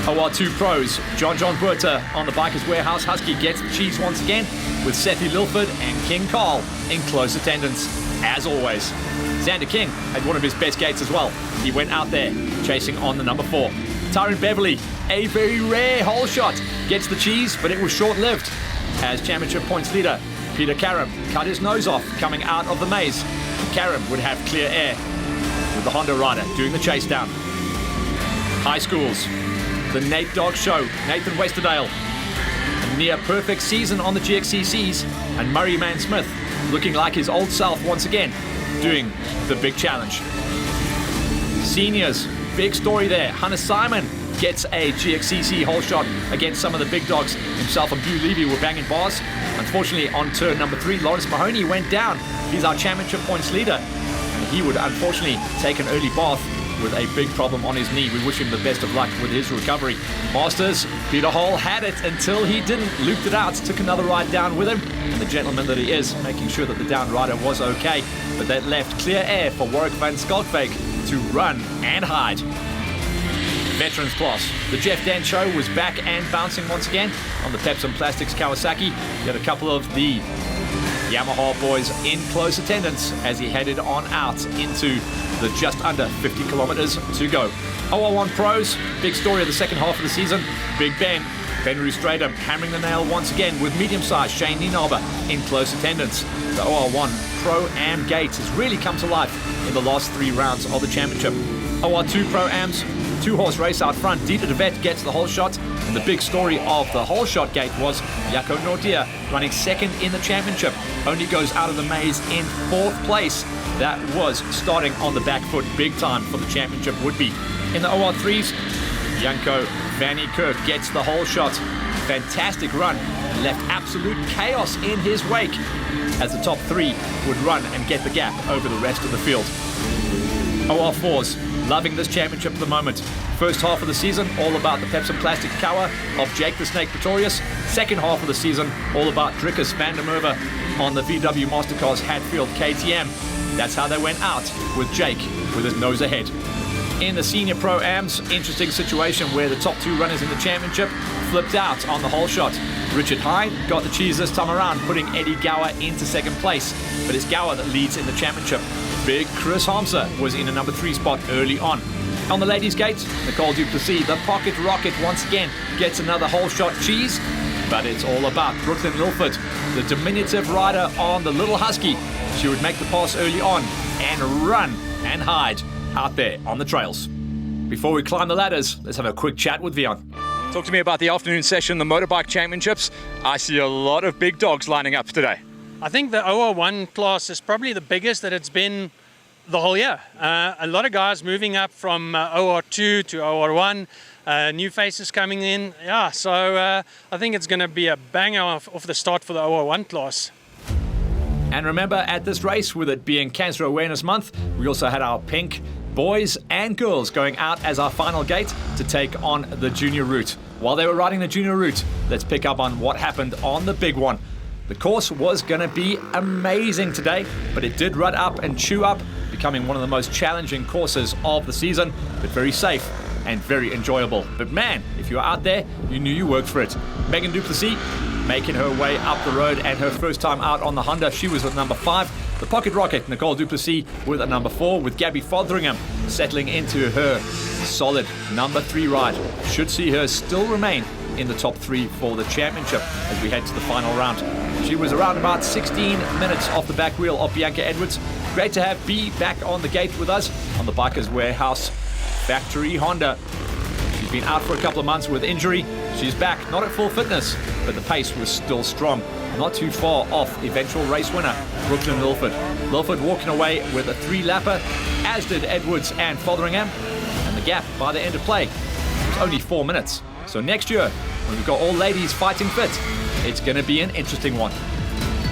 Speaker 1: OR2 pros, John Buerta on the Bikers Warehouse Husky gets the cheese once again, with Sethi Lilford and King Carl in close attendance, as always. Xander King had one of his best gates as well. He went out there chasing on the number 4. Tyrone Beverly, a very rare hole shot, gets the cheese, but it was short-lived, as championship points leader Peter Karam cut his nose off coming out of the maze. Karam would have clear air with the Honda rider doing the chase down. High schools, the Nate Dog Show, Nathan Westerdale, a near perfect season on the GXCCs, and Murray Man Smith looking like his old self once again, doing the big challenge. Seniors, big story there. Hunter Simon gets a GXCC hole shot against some of the big dogs. Himself and Bew Levy were banging bars. Unfortunately, on turn number 3, Lawrence Mahoney went down. He's our championship points leader. And he would unfortunately take an early bath with a big problem on his knee. We wish him the best of luck with his recovery. Masters, Peter Hall had it until he didn't. Looped it out, took another ride down with him. And the gentleman that he is, making sure that the down rider was okay. But that left clear air for Warwick van Skalkbeek to run and hide. veterans class. The Jeff Dan Show was back and bouncing once again on the Pepsi Plastics Kawasaki. You had a couple of the Yamaha boys in close attendance as he headed on out into the just under 50 kilometers to go. OR1 Pros, big story of the second half of the season. Big Ben Roostradam hammering the nail once again with medium-sized Shane Nienaber in close attendance. The OR1 Pro-Am gate has really come to life in the last 3 rounds of the championship. OR2 Pro-Ams, 2-horse race out front. Dieter de Vet gets the whole shot. And the big story of the whole shot gate was Jaco Nordia running second in the championship. Only goes out of the maze in 4th place. That was starting on the back foot big time for the championship would be. In the OR3s, Janko van Kerk gets the whole shot. Fantastic run. Left absolute chaos in his wake as the top 3 would run and get the gap over the rest of the field. OR4s loving this championship at the moment. First half of the season, all about the Pepsi Plastic Kawa of Jake the Snake Pretorius. Second half of the season, all about Drickus van der Merwe on the VW Mastercars Hatfield KTM. That's how they went out with Jake with his nose ahead. In the Senior Pro-Ams, interesting situation where the top 2 runners in the championship flipped out on the whole shot. Richard Hine got the cheese this time around, putting Eddie Gower into second place. But it's Gower that leads in the championship. Big Chris Hamza was in a number 3 spot early on. On the ladies' gate, Nicole Duplessis, the Pocket Rocket, once again gets another whole shot cheese. But it's all about Brooklyn Milford, the diminutive rider on the Little Husky. She would make the pass early on and run and hide out there on the trails. Before we climb the ladders, let's have a quick chat with Vian.
Speaker 12: Talk to me about the afternoon session, the motorbike championships. I see a lot of big dogs lining up today.
Speaker 2: I think the OR1 class is probably the biggest that it's been the whole year. A lot of guys moving up from OR2 to OR1, new faces coming in. Yeah, so I think it's going to be a banger off the start for the OR1 class.
Speaker 1: And remember, at this race, with it being Cancer Awareness Month, we also had our pink boys and girls going out as our final gate to take on the junior route. While they were riding the junior route, let's pick up on what happened on the big one. The course was going to be amazing today, but it did rut up and chew up, becoming one of the most challenging courses of the season, but very safe and very enjoyable. But man, if you were out there, you knew you worked for it. Megan Duplessis making her way up the road, and her first time out on the Honda, she was at number 5. The Pocket Rocket, Nicole Duplessis, with a number 4, with Gabby Fotheringham settling into her solid number 3 ride. Should see her still remain in the top 3 for the championship as we head to the final round. She was around about 16 minutes off the back wheel of Bianca Edwards. Great to have B back on the gate with us on the Bikers Warehouse Factory Honda. She's been out for a couple of months with injury. She's back, not at full fitness, but the pace was still strong. Not too far off eventual race winner, Brooklyn Milford. Milford walking away with a 3-lapper, as did Edwards and Fotheringham. And the gap by the end of play was only 4 minutes. So next year, when we've got all ladies fighting fit, it's going to be an interesting one.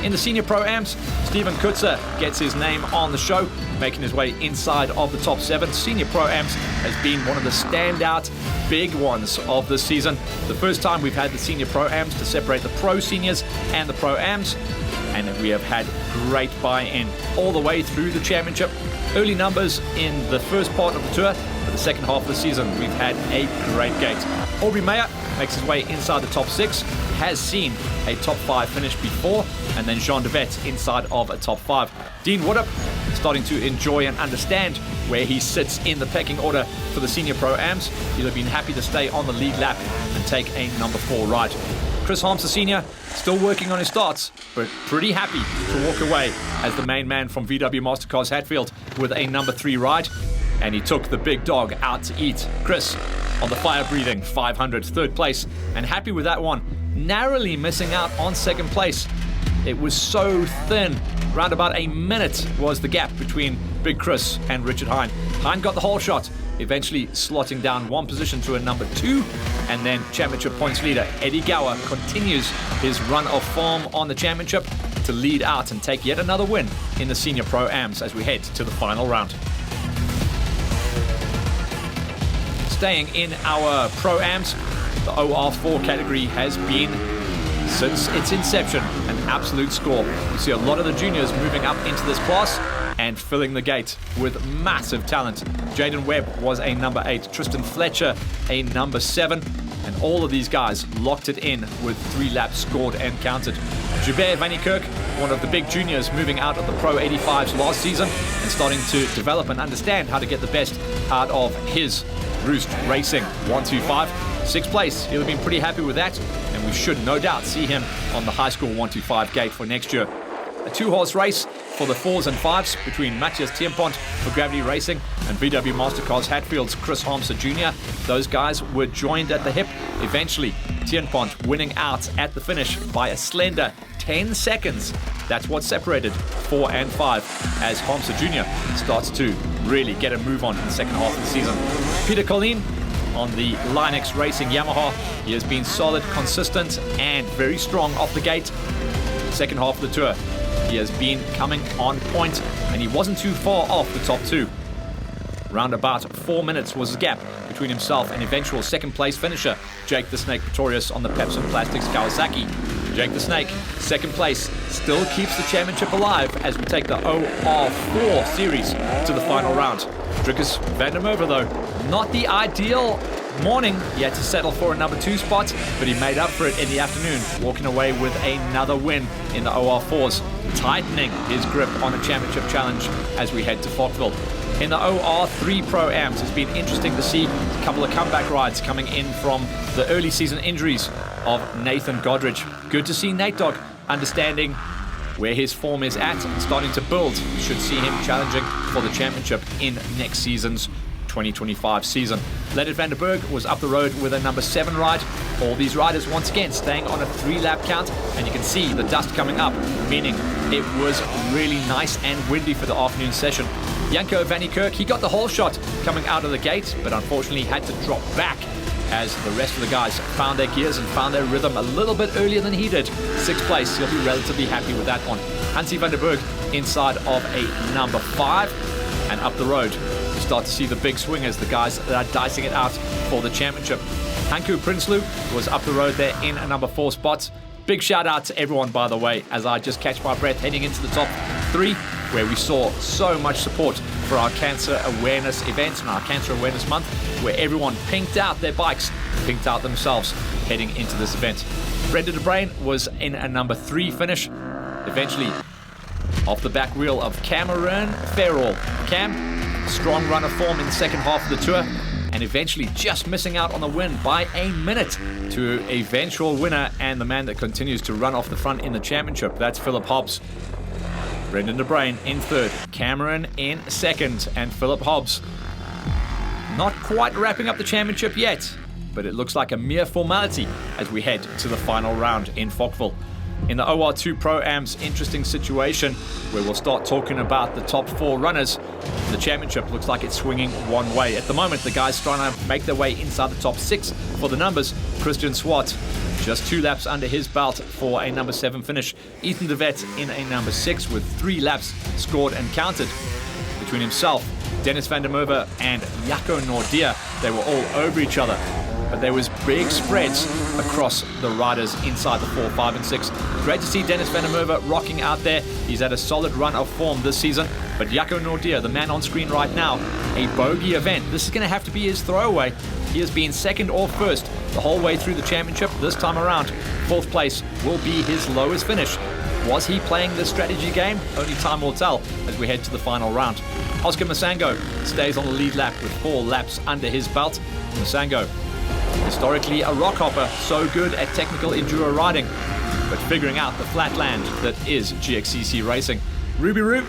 Speaker 1: In the Senior Pro-Ams, Stephen Kutzer gets his name on the show, making his way inside of the top 7. Senior Pro-Ams has been one of the standout big ones of this season. The first time we've had the Senior Pro-Ams to separate the Pro Seniors and the Pro-Ams, and we have had great buy-in all the way through the championship. Early numbers in the first part of the tour, but the second half of the season we've had a great gate. Aubrey Mayer makes his way inside the top 6, has seen a top 5 finish before, and then Jean de Vet inside of a top 5. Dean Woodrup starting to enjoy and understand where he sits in the pecking order for the Senior Pro-Ams. He'll have been happy to stay on the lead lap and take a number 4 ride. Chris Harmster Sr. still working on his starts, but pretty happy to walk away as the main man from VW Mastercars Hatfield with a number 3 ride. And he took the big dog out to eat. Chris on the fire-breathing 500, 3rd place, and happy with that one. Narrowly missing out on 2nd place. It was so thin. Round about a minute was the gap between Big Chris and Richard Hine. Hine got the whole shot, eventually slotting down 1 position to a number 2, and then championship points leader Eddie Gower continues his run of form on the championship to lead out and take yet another win in the Senior Pro-Ams as we head to the final round. Staying in our Pro-Ams, the OR4 category has been, since its inception, an absolute score. You see a lot of the juniors moving up into this class, and filling the gate with massive talent. Jaden Webb was a number 8, Tristan Fletcher a number 7, and all of these guys locked it in with 3 laps scored and counted. Joubert Van Niekerk, one of the big juniors moving out of the Pro 85s last season and starting to develop and understand how to get the best out of his Roost Racing 125. 6th place, he'll have been pretty happy with that, and we should no doubt see him on the high school 125 gate for next year. A 2-horse race for the 4s and 5s between Matthias Tienpont for Gravity Racing and VW Mastercars Hatfield's Chris Harmser Jr. Those guys were joined at the hip. Eventually, Tienpont winning out at the finish by a slender 10 seconds. That's what separated 4 and 5 as Harmser Jr. starts to really get a move on in the second half of the season. Peter Colleen on the Linux Racing Yamaha. He has been solid, consistent, and very strong off the gate. Second half of the tour, he has been coming on point, and he wasn't too far off the top 2. Round about 4 minutes was the gap between himself and eventual second place finisher Jake the Snake Pretorius on the Pepsi Plastics Kawasaki. Jake the Snake, second place, still keeps the championship alive as we take the OR4 series to the final round. Drickus van der Merwe, though, not the ideal morning. He had to settle for a number 2 spot, but he made up for it in the afternoon, walking away with another win in the OR4s, tightening his grip on a championship challenge as we head to Falkville. In the OR3 Pro-Ams, it's been interesting to see a couple of comeback rides coming in from the early season injuries of Nathan Godridge. Good to see Nate Dogg understanding where his form is at and starting to build. We should see him challenging for the championship in next season's 2025 season. Leonard van der Berg was up the road with a number 7 ride. All these riders once again staying on a 3-lap count, and you can see the dust coming up, meaning it was really nice and windy for the afternoon session. Janko van Niekerk, he got the whole shot coming out of the gate, but unfortunately had to drop back as the rest of the guys found their gears and found their rhythm a little bit earlier than he did. 6th place, he'll be relatively happy with that one. Hansi van der Berg inside of a number 5, and up the road you start to see the big swingers, the guys that are dicing it out for the championship. Hanku Prinsloo was up the road there in a number 4 spot. Big shout out to everyone, by the way, as I just catch my breath heading into the top 3, where we saw so much support for our cancer awareness event and our cancer awareness month, where everyone pinked out their bikes, pinked out themselves heading into this event. Brendan de Bruin was in a number 3 finish, eventually off the back wheel of Cameron Farrell. Cam, strong run of form in the second half of the tour, and eventually just missing out on the win by a minute to eventual winner and the man that continues to run off the front in the championship. That's Philip Hobbs. Brendan de Bruin in 3rd, Cameron in 2nd, and Philip Hobbs not quite wrapping up the championship yet, but it looks like a mere formality as we head to the final round in Falkville. In the OR2 Pro-Ams, interesting situation where we'll start talking about the top 4 runners. The championship looks like it's swinging one way. At the moment, the guys trying to make their way inside the top 6 for the numbers. Christian Swart, just 2 laps under his belt for a number 7 finish. Ethan de Vet in a number 6 with 3 laps scored and counted. Between himself, Dennis van der Merwe and Jaco Nordia, they were all over each other. But there was big spreads across the riders inside the 4, 5, and 6. Great to see Dennis van der Merwe rocking out there. He's had a solid run of form this season. But Jaco Nordia, the man on screen right now, a bogey event. This is going to have to be his throwaway. He has been 2nd or 1st the whole way through the championship. This time around, 4th place will be his lowest finish. Was he playing the strategy game? Only time will tell as we head to the final round. Oscar Masango stays on the lead lap with 4 laps under his belt. Masango, historically a rock hopper, so good at technical enduro riding, but figuring out the flat land that is GXCC racing. Ruby Roo,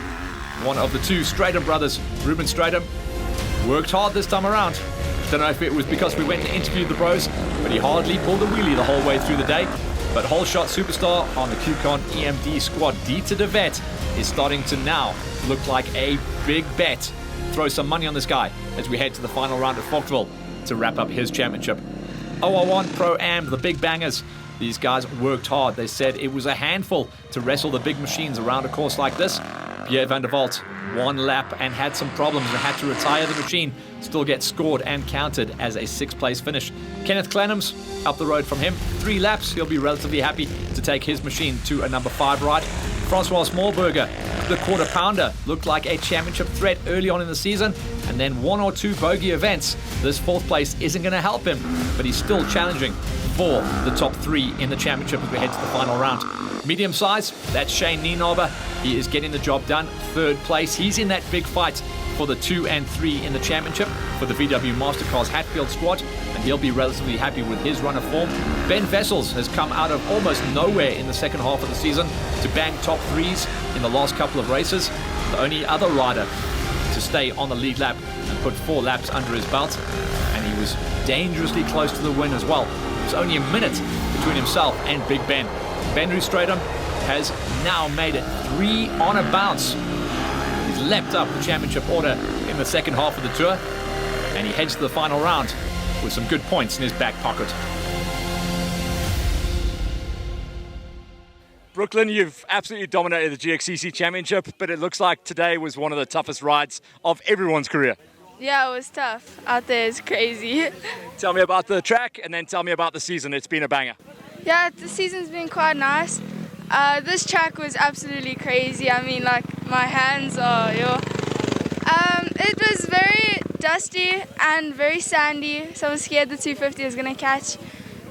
Speaker 1: one of the 2 Stratum brothers, Ruben Stratum, worked hard this time around. Don't know if it was because we went and interviewed the bros, but he hardly pulled a wheelie the whole way through the day. But whole shot superstar on the QCon EMD squad, Dieter de Vet, is starting to now look like a big bet. Throw some money on this guy as we head to the final round at Falkville to wrap up his championship. OR1 Pro-Am, the big bangers. These guys worked hard. They said it was a handful to wrestle the big machines around a course like this. Pierre van der Walt, 1 lap and had some problems and had to retire the machine. Still gets scored and counted as a 6th place finish. Kenneth Clennams, up the road from him, 3 laps. He'll be relatively happy to take his machine to a number 5 ride. Francois Smallberger, the quarter pounder, looked like a championship threat early on in the season, and then one or two bogey events. This fourth place isn't going to help him, but he's still challenging for the top 3 in the championship as we head to the final round. Medium size, that's Shane Nienaber. He is getting the job done. 3rd place. He's in that big fight for the 2 and 3 in the championship for the VW Mastercars Hatfield squad, and he'll be relatively happy with his run of form. Ben Vessels has come out of almost nowhere in the second half of the season to bang top 3s in the last couple of races. The only other rider to stay on the lead lap and put 4 laps under his belt, and he was dangerously close to the win as well. It was only a minute between himself and Big Ben. Ben Stratum has now made it 3 on a bounce. He's leapt up the championship order in the second half of the tour, and he heads to the final round with some good points in his back pocket.
Speaker 12: Brooklyn, you've absolutely dominated the GXCC Championship, but it looks like today was one of the toughest rides of everyone's career.
Speaker 4: Yeah, it was tough. Out there is crazy.
Speaker 12: Tell me about the track, and then tell me about the season. It's been a banger.
Speaker 4: Yeah, the season's been quite nice. This track was absolutely crazy. I mean, like, my hands are... it was very dusty and very sandy, so I was scared the 250 was going to catch.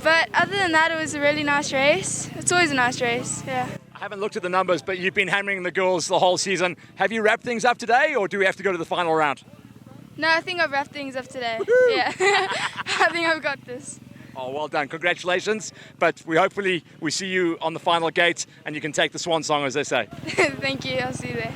Speaker 4: But other than that, it was a really nice race. It's always a nice race, yeah.
Speaker 12: I haven't looked at the numbers, but you've been hammering the girls the whole season. Have you wrapped things up today, or do we have to go to the final round?
Speaker 4: No, I think I've wrapped things up today. Yeah, I think I've got this.
Speaker 12: Oh, well done. Congratulations. But we see you on the final gate, and you can take the swan song, as they say.
Speaker 4: Thank you. I'll see you there.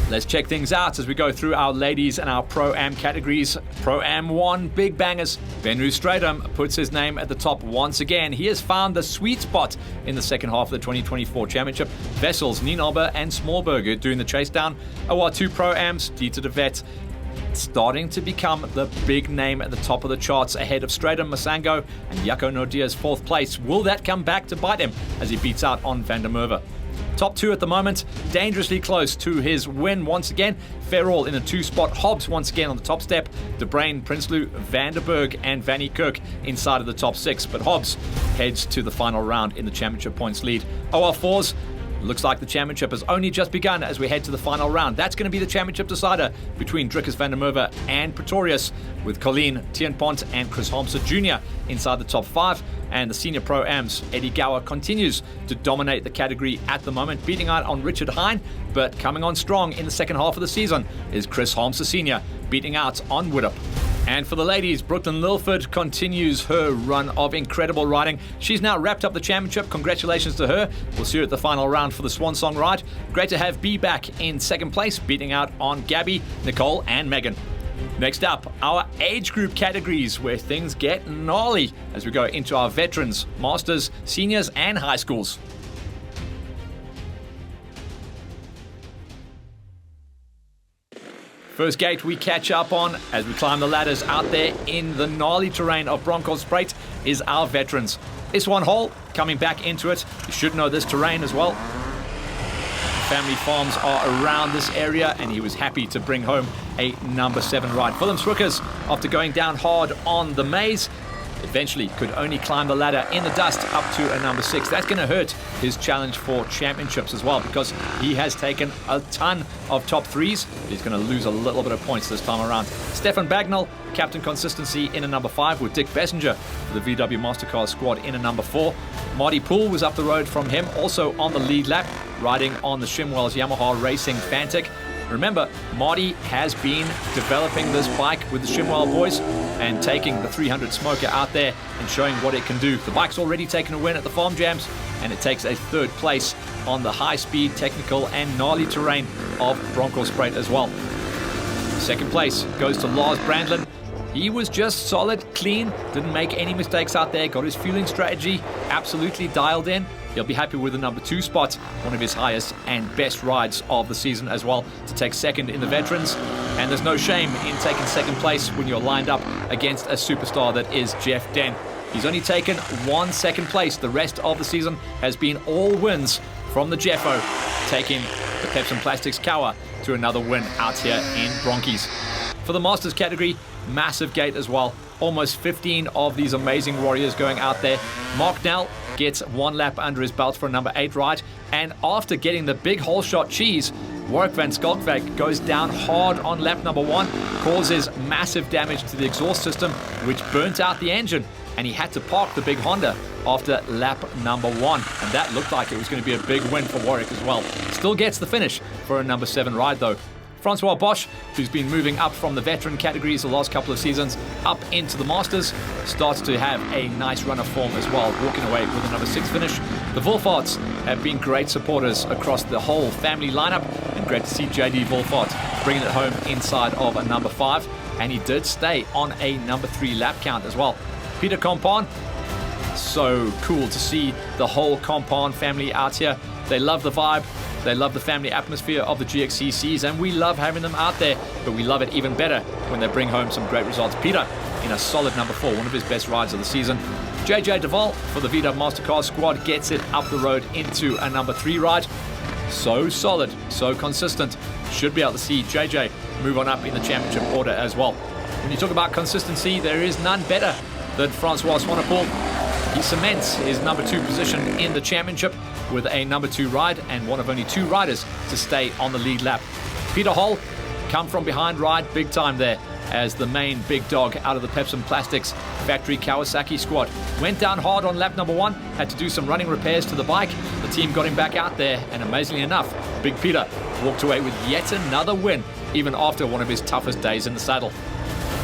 Speaker 1: Let's check things out as we go through our ladies and our Pro-Am categories. Pro-Am 1, big bangers. Ben Stratum puts his name at the top once again. He has found the sweet spot in the second half of the 2024 championship. Vessels, Nienaber and Smallberger doing the chase down. OR2 Pro-Ams, Dieter de Vet starting to become the big name at the top of the charts ahead of Stratum, Masango and Jaco Nordia's 4th place. Will that come back to bite him as he beats out on Van der Merwe? Top 2 at the moment, dangerously close to his win once again. Ferrell in a 2 spot. Hobbs once again on the top step. De Bruyn, Prinsloo, Vanderberg and Vannie Kirk inside of the top 6. But Hobbs heads to the final round in the championship points lead. OR4s, looks like the championship has only just begun as we head to the final round. That's going to be the championship decider between Drickus van der Merwe and Pretorius, with Colleen Tienpont and Chris Homser Jr. inside the top 5. And the senior Pro-Ams, Eddie Gower continues to dominate the category at the moment, beating out on Richard Hine, but coming on strong in the second half of the season is Chris Homser Sr., beating out on Widdop. And for the ladies, Brooklyn Lilford continues her run of incredible riding. She's now wrapped up the championship. Congratulations to her. We'll see her at the final round for the Swan Song ride. Great to have B back in 2nd place, beating out on Gabby, Nicole and Megan. Next up, our age group categories, where things get gnarly as we go into our veterans, masters, seniors and high schools. First gate we catch up on as we climb the ladders out there in the gnarly terrain of Bronkhorstspruit is our veterans. This one hole, coming back into it, you should know this terrain as well. Family farms are around this area, and he was happy to bring home a number 7 ride. Willem Swickers, after going down hard on the maze, eventually could only climb the ladder in the dust up to a number 6. That's going to hurt his challenge for championships as well, because he has taken a ton of top 3s. He's going to lose a little bit of points this time around. Stefan Bagnall, captain consistency in a number 5, with Dick Bessinger for the VW Mastercars squad in a number 4. Marty Poole was up the road from him, also on the lead lap, riding on the Shimwell's Yamaha Racing Fantic. Remember, Marty has been developing this bike with the Shimwell boys and taking the 300 Smoker out there and showing what it can do. The bike's already taken a win at the Farm Jams, and it takes a 3rd place on the high-speed, technical and gnarly terrain of Bronkhorstspruit as well. 2nd place goes to Lars Brandlin. He was just solid, clean, didn't make any mistakes out there, got his fueling strategy absolutely dialed in. He'll be happy with the number 2 spot, one of his highest and best rides of the season as well, to take 2nd in the veterans. And there's no shame in taking 2nd place when you're lined up against a superstar that is Jeff Den. He's only taken 1 2nd place. The rest of the season has been all wins from the Jeffo, taking the Pepsi Plastics Cower to another win out here in Bronkies. For the Masters category, massive gate as well. Almost 15 of these amazing warriors going out there. Mark Nell gets 1 lap under his belt for a number 8 ride. And after getting the big hole shot cheese, Warwick van Skalkwijk goes down hard on lap number 1, causes massive damage to the exhaust system, which burnt out the engine, and he had to park the big Honda after lap number 1. And that looked like it was going to be a big win for Warwick as well. Still gets the finish for a number 7 ride though. Francois Bosch, who's been moving up from the veteran categories the last couple of seasons up into the Masters, starts to have a nice run of form as well, walking away with a number 6 finish. The Wolfarts have been great supporters across the whole family lineup, and great to see JD Wolfart bringing it home inside of a number 5, and he did stay on a number 3 lap count as well. Peter Compan, so cool to see the whole Compan family out here. They love the vibe. They love the family atmosphere of the GXCCs, and we love having them out there, but we love it even better when they bring home some great results. Peter in a solid number 4, one of his best rides of the season. JJ Duval for the VW Mastercard squad gets it up the road into a number 3 ride. So solid, so consistent. Should be able to see JJ move on up in the championship order as well. When you talk about consistency, there is none better than Francois Swanepoel. He cements his number 2 position in the championship with a number 2 ride and one of only 2 riders to stay on the lead lap. Peter Hull, come from behind ride big time there as the main big dog out of the Pepsi Plastics factory Kawasaki squad. Went down hard on lap number 1, had to do some running repairs to the bike. The team got him back out there, and amazingly enough, Big Peter walked away with yet another win, even after one of his toughest days in the saddle.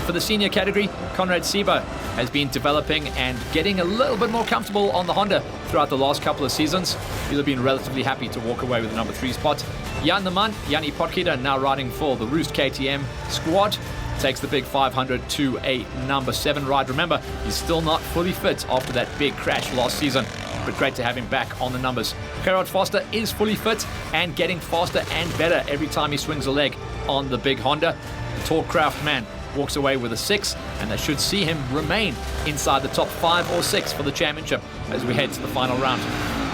Speaker 1: For the senior category, Conrad Sieber has been developing and getting a little bit more comfortable on the Honda throughout the last couple of seasons. He'll have been relatively happy to walk away with the number 3 spot. Jan the Man, Yanni Potgieter, now riding for the Roost KTM squad, takes the big 500 to a number 7 ride. Remember, he's still not fully fit after that big crash last season, but great to have him back on the numbers. Gerard Foster is fully fit and getting faster and better every time he swings a leg on the big Honda. The tall craft man walks away with a 6, and they should see him remain inside the top 5 or 6 for the championship as we head to the final round.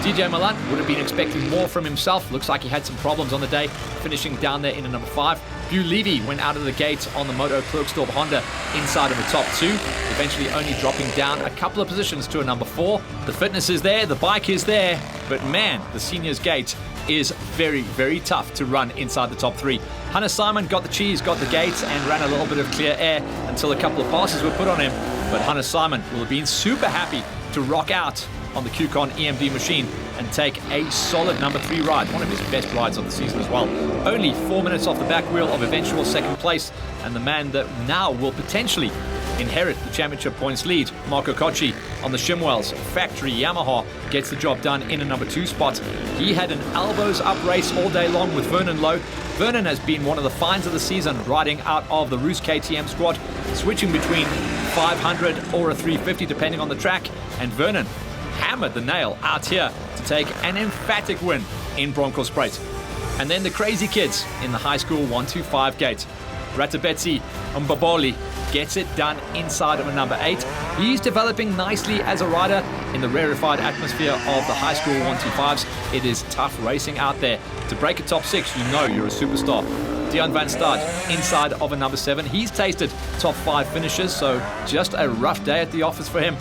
Speaker 1: DJ Milan would have been expecting more from himself. Looks like he had some problems on the day, finishing down there in a number 5. Bew Levy went out of the gate on the Moto Klerksdorp Honda inside of the top 2, eventually only dropping down a couple of positions to a number 4. The fitness is there, the bike is there, but man, the seniors gate is very, very tough to run inside the top 3. Hannes Simon got the cheese, got the gate, and ran a little bit of clear air until a couple of passes were put on him. But Hannes Simon will have been super happy to rock out on the QCon EMD machine and take a solid number 3 ride, one of his best rides of the season as well. Only 4 minutes off the back wheel of eventual 2nd place, and the man that now will potentially inherit the championship points lead, Marco Cocci on the Shimwells factory Yamaha, gets the job done in a number 2 spot. He had an elbows up race all day long with Vernon Lowe. Vernon has been one of the finds of the season, riding out of the Roost KTM squad, switching between 500 or a 350 depending on the track, and Vernon hammered the nail out here to take an emphatic win in Bronkhorstspruit. And then the crazy kids in the high school 125 gate. Ratabetsi Mbaboli gets it done inside of a number 8. He's developing nicely as a rider in the rarefied atmosphere of the high school 125s. It is tough racing out there. To break a top 6, you know you're a superstar. Dion van Stad inside of a number 7. He's tasted top 5 finishes, so just a rough day at the office for him.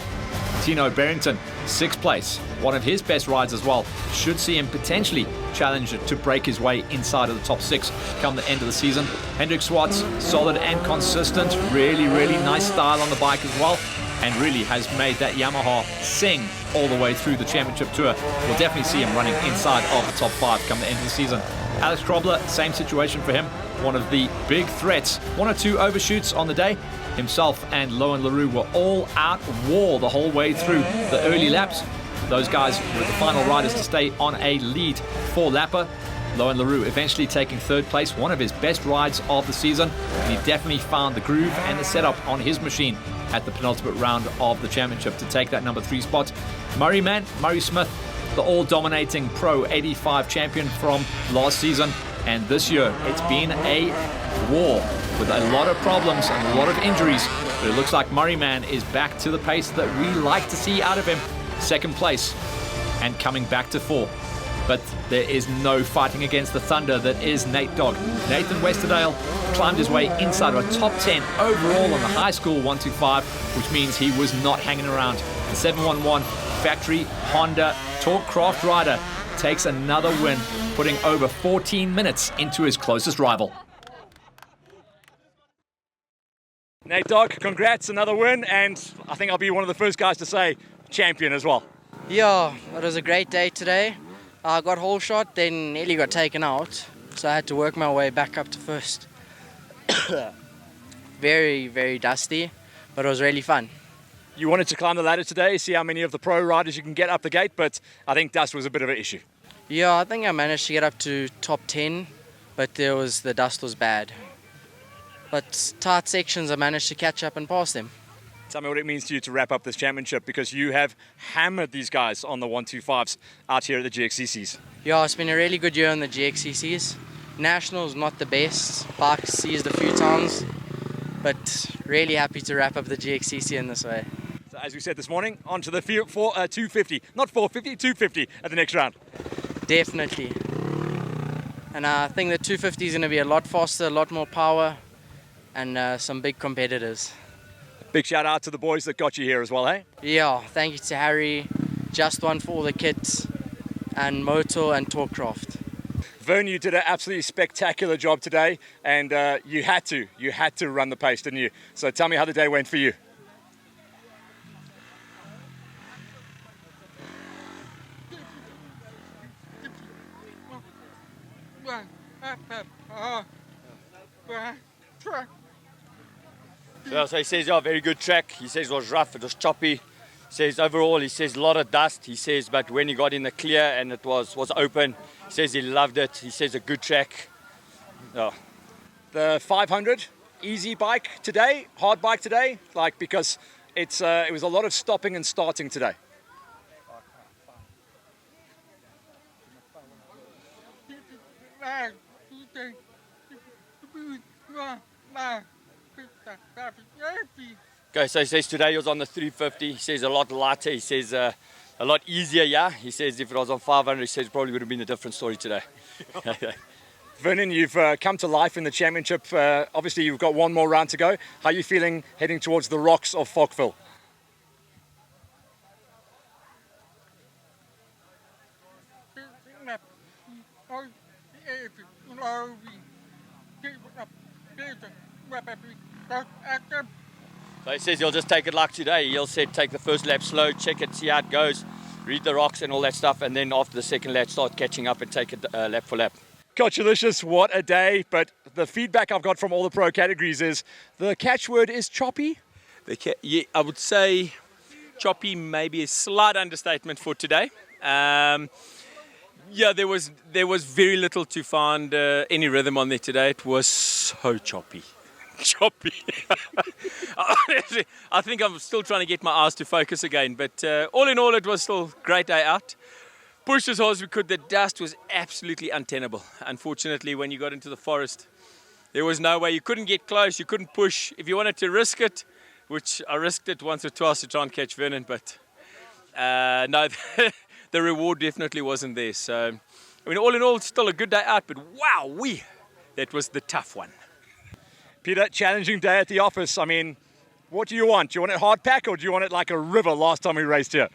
Speaker 1: Tino Barrington, 6th place, one of his best rides as well. Should see him potentially challenge to break his way inside of the top 6 come the end of the season. Hendrik Swartz, solid and consistent, really, really nice style on the bike as well, and really has made that Yamaha sing all the way through the championship tour. We'll definitely see him running inside of the top 5 come the end of the season. Alex Krobler, same situation for him, one of the big threats. 1 or 2 overshoots on the day. Himself and Lohan LaRue were all out war the whole way through the early laps. Those guys were the final riders to stay on a lead 4-lapper. Lohan LaRue eventually taking 3rd place, one of his best rides of the season, and he definitely found the groove and the setup on his machine at the penultimate round of the championship to take that number 3 spot. Murray Smith, the all-dominating Pro 85 champion from last season, and this year it's been a war with a lot of problems and a lot of injuries, but it looks like Murray Man is back to the pace that we like to see out of him. 2nd place and coming back to 4. But there is no fighting against the thunder that is Nate Dogg. Nathan Westerdale climbed his way inside of a top 10 overall on the high school 125, which means he was not hanging around. The 711 factory Honda Torquecraft rider takes another win, putting over 14 minutes into his closest rival.
Speaker 12: Nate Dog, congrats, another win, and I think I'll be one of the first guys to say champion as well.
Speaker 9: Yeah, it was a great day today. I got whole shot, then nearly got taken out, so I had to work my way back up to first. Very, very dusty, but it was really fun.
Speaker 12: You wanted to climb the ladder today, see how many of the pro riders you can get up the gate, but I think dust was a bit of an issue.
Speaker 9: Yeah, I think I managed to get up to top 10, but the dust was bad. But tight sections, I managed to catch up and pass them.
Speaker 12: Tell me what it means to you to wrap up this championship, because you have hammered these guys on the 125s out here at the GXCCs.
Speaker 9: Yeah, it's been a really good year on the GXCCs. Nationals not the best, bike seized a few times, but really happy to wrap up the GXCC in this way.
Speaker 12: So as we said this morning, on to the 250, not 450, 250 at the next round.
Speaker 9: Definitely. And I think the 250 is going to be a lot faster, a lot more power, and some big competitors.
Speaker 12: Big shout out to the boys that got you here as well, hey?
Speaker 9: Yeah, thank you to Harry, Just One for all the kits, and Moto and Torquecraft.
Speaker 12: Vern, you did an absolutely spectacular job today, and you had to run the pace, didn't you? So tell me how the day went for you.
Speaker 22: So he says, yeah, very good track. He says it was rough, it was choppy. He says overall, he says a lot of dust. He says, but when he got in the clear and it was open, he says he loved it. He says a good track. Yeah.
Speaker 12: The 500, easy bike today, hard bike today, like because it was a lot of stopping and starting today.
Speaker 22: Okay, so he says today he was on the 350. He says a lot lighter. He says a lot easier, yeah. He says if it was on 500, he says it probably would have been a different story today.
Speaker 12: Vernon, you've come to life in the championship. Obviously, you've got one more round to go. How are you feeling heading towards the rocks of Falkville?
Speaker 22: So he says he'll just take it like today. He'll say take the first lap slow, check it, see how it goes, read the rocks and all that stuff, and then after the second lap start catching up and take it lap for lap.
Speaker 12: Gotchalicious, what a day. But the feedback I've got from all the pro categories is the catchword is choppy.
Speaker 17: Yeah, I would say choppy maybe a slight understatement for today. Yeah, there was very little to find any rhythm on there today. It was so choppy. Choppy. Honestly, I think I'm still trying to get my eyes to focus again. But all in all, it was still a great day out. Pushed as hard as we could. The dust was absolutely untenable. Unfortunately, when you got into the forest, there was no way. You couldn't get close. You couldn't push. If you wanted to risk it, which I risked it once or twice to try and catch Vernon, but no, the reward definitely wasn't there. So, I mean, all in all, still a good day out. But wow, that was the tough one.
Speaker 12: Peter, challenging day at the office. I mean, what do you want? Do you want it hard pack or do you want it like a river last time we raced here?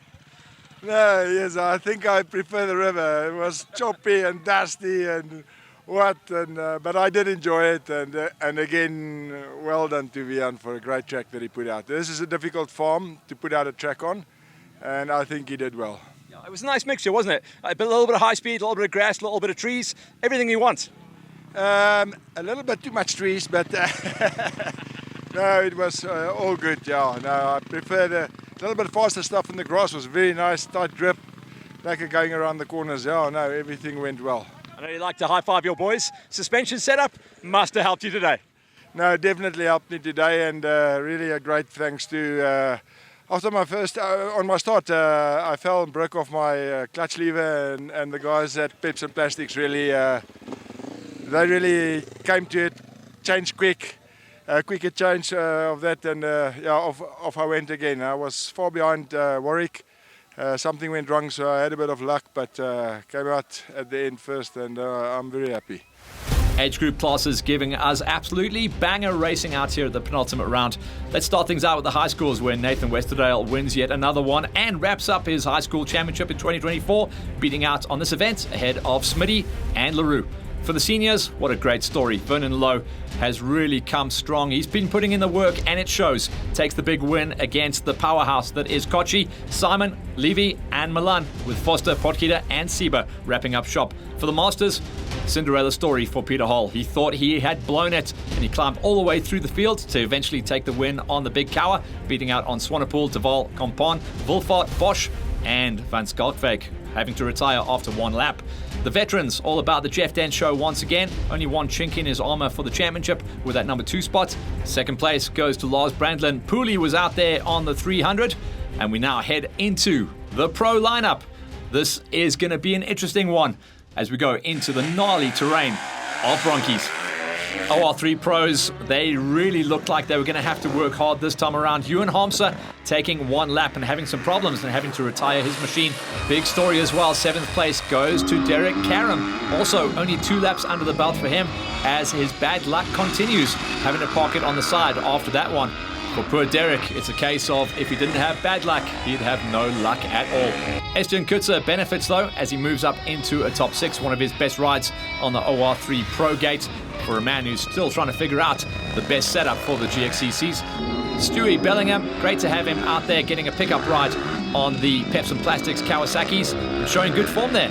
Speaker 3: No, yes, I think I prefer the river. It was choppy and dusty and but I did enjoy it. And again, well done to Vian for a great track that he put out. This is a difficult farm to put out a track on, and I think he did well.
Speaker 12: Yeah, it was a nice mixture, wasn't it? A little bit of high speed, a little bit of grass, a little bit of trees, everything you want.
Speaker 3: A little bit too much trees, but no, it was all good. Yeah, no, I prefer the little bit faster stuff in the grass. Was very nice, tight grip, like going around the corners. Yeah, no, everything went well.
Speaker 12: I know you like to high five your boys. Suspension setup must have helped you today.
Speaker 3: No, definitely helped me today, and really a great thanks to. After my first, on my start, I fell and broke off my clutch lever, and the guys at Peps and Plastics really. They really came to it, changed quicker change of that, and off I went again. I was far behind Warwick. Something went wrong, so I had a bit of luck, but came out at the end first, and I'm very happy.
Speaker 1: Age group classes giving us absolutely banger racing out here at the penultimate round. Let's start things out with the high schools, where Nathan Westerdale wins yet another one and wraps up his high school championship in 2024, beating out on this event ahead of Smitty and LaRue. For the seniors, what a great story. Vernon Lowe has really come strong. He's been putting in the work and it shows. Takes the big win against the powerhouse that is Kochi, Simon, Levy and Milan, with Foster, Potgieter and Sieber wrapping up shop. For the Masters, Cinderella story for Peter Hall. He thought he had blown it and he climbed all the way through the field to eventually take the win on the big cower, beating out on Swanepoel, De Waal, Compon, Wolfart, Bosch and Van Skalkvik, having to retire after one lap. The veterans, all about the Jeff Dent show once again. Only one chink in his armor for the championship with that number 2 spot. Second place goes to Lars Brandlin. Pooley was out there on the 300. And we now head into the pro lineup. This is going to be an interesting one as we go into the gnarly terrain of Bronkies. OR3 pros, they really looked like they were going to have to work hard this time around. Ewan Harmser taking one lap and having some problems and having to retire his machine. Big story as well. 7th place goes to Derek Karam. Also, only 2 laps under the belt for him as his bad luck continues, having to park it on the side after that one. For poor Derek, it's a case of if he didn't have bad luck, he'd have no luck at all. Estienne Kutzer benefits though as he moves up into a top 6, one of his best rides on the OR3 Pro Gate for a man who's still trying to figure out the best setup for the GXCCs. Stewie Bellingham, great to have him out there getting a pickup ride on the Pepsi Plastics Kawasaki's and showing good form there.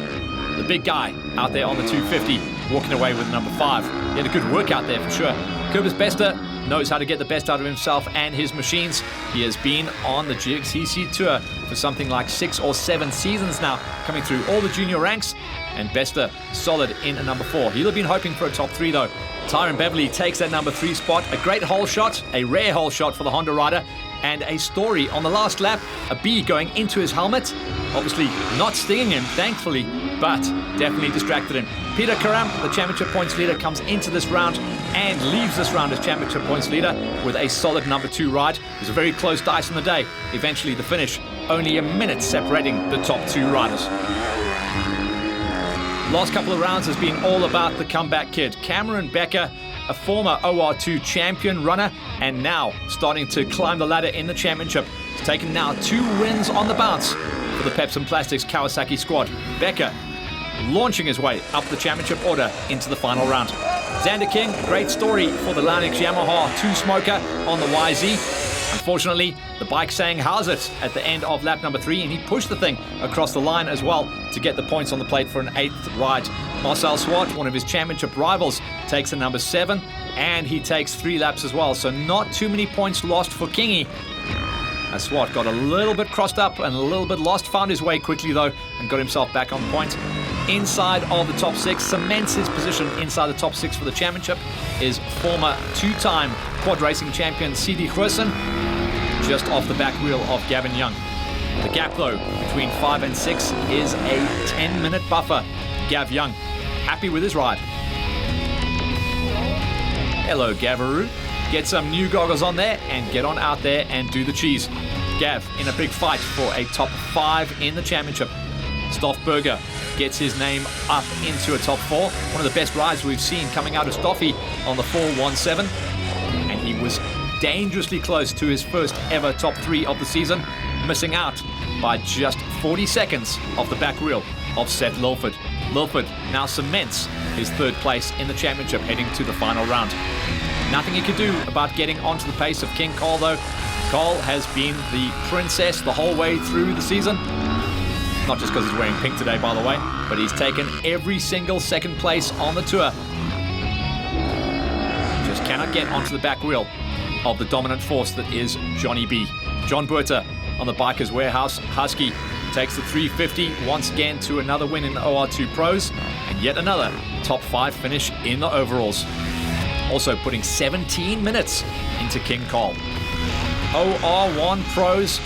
Speaker 1: The big guy out there on the 250, walking away with number 5. He had a good workout there for sure. Kobus Bester knows how to get the best out of himself and his machines. He has been on the GXCC tour for something like 6 or 7 seasons now, coming through all the junior ranks, and Bester solid in a number 4. He'll have been hoping for a top 3 though. Tyron Beverly takes that number 3 spot. A great hole shot, a rare hole shot for the Honda rider, and a story on the last lap, a bee going into his helmet. Obviously not stinging him, thankfully, but definitely distracted him. Peter Karam, the championship points leader, comes into this round and leaves this round as championship points leader with a solid number 2 ride. It was a very close dice on the day. Eventually the finish, only a minute separating the top 2 riders. Last couple of rounds has been all about the comeback kid. Cameron Becker, a former OR2 champion runner, and now starting to climb the ladder in the championship. He's taken now 2 wins on the bounce for the Pepsi Plastics Kawasaki squad. Becker launching his way up the championship order into the final round. Xander King, great story for the Lanix Yamaha 2-smoker on the YZ. Unfortunately, the bike sang how's it at the end of lap number 3, and he pushed the thing across the line as well to get the points on the plate for an 8th ride. Marcel Swart, one of his championship rivals, takes a number 7, and he takes 3 laps as well, so not too many points lost for Kingy. As Swart got a little bit crossed up and a little bit lost, found his way quickly though, and got himself back on point. Inside of the top 6, cements his position inside the top 6 for the championship, is former 2-time quad racing champion CD Goosen, just off the back wheel of Gavin Young. The gap though between 5 and 6 is a 10-minute buffer. Gav Young happy with his ride. Hello Gavaroo. Get some new goggles on there and get on out there and do the cheese. Gav in a big fight for a top 5 in the championship. Stoffberger gets his name up into a top 4. One of the best rides we've seen coming out of Stoffy on the 417. And he was dangerously close to his first ever top 3 of the season, missing out by just 40 seconds off the back wheel of Seth Lilford. Lilford now cements his 3rd place in the championship heading to the final round. Nothing he could do about getting onto the pace of King Cole though. Cole has been the princess the whole way through the season. Not just because he's wearing pink today, by the way, but he's taken every single 2nd place on the tour. Just cannot get onto the back wheel of the dominant force that is Johnny B. John Buerta on the Bikers Warehouse Husky takes the 350 once again to another win in the OR2 Pros and yet another top 5 finish in the overalls. Also putting 17 minutes into King Cole. OR1 Pros.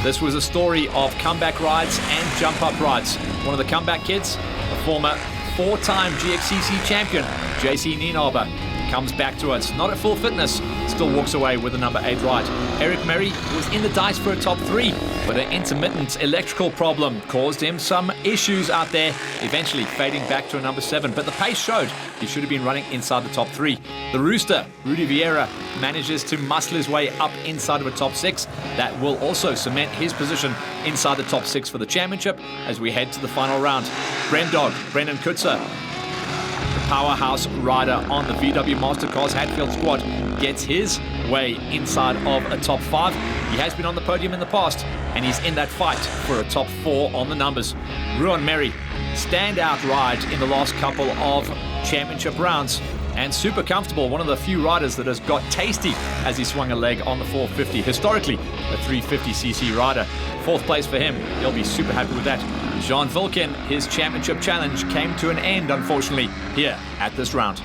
Speaker 1: This was a story of comeback rides and jump-up rides. One of the comeback kids, a former 4-time GXCC champion, JC Nienhaber. comes back to us. Not at full fitness, still walks away with the number 8 ride. Eric Merry was in the dice for a top 3, but an intermittent electrical problem caused him some issues out there, eventually fading back to a number 7. But the pace showed he should have been running inside the top 3. The Rooster, Rudy Vieira, manages to muscle his way up inside of a top 6. That will also cement his position inside the top 6 for the championship as we head to the final round. Brendog, Brendan Kutzer, the powerhouse rider on the VW Mastercars Hatfield squad, gets his way inside of a top 5. He has been on the podium in the past, and he's in that fight for a top 4 on the numbers. Ruan Merry, standout ride in the last couple of championship rounds, and super comfortable. One of the few riders that has got tasty as he swung a leg on the 450. Historically, a 350cc rider. 4th place for him. He'll be super happy with that. Jean Vilken, his championship challenge came to an end, unfortunately, here at this round.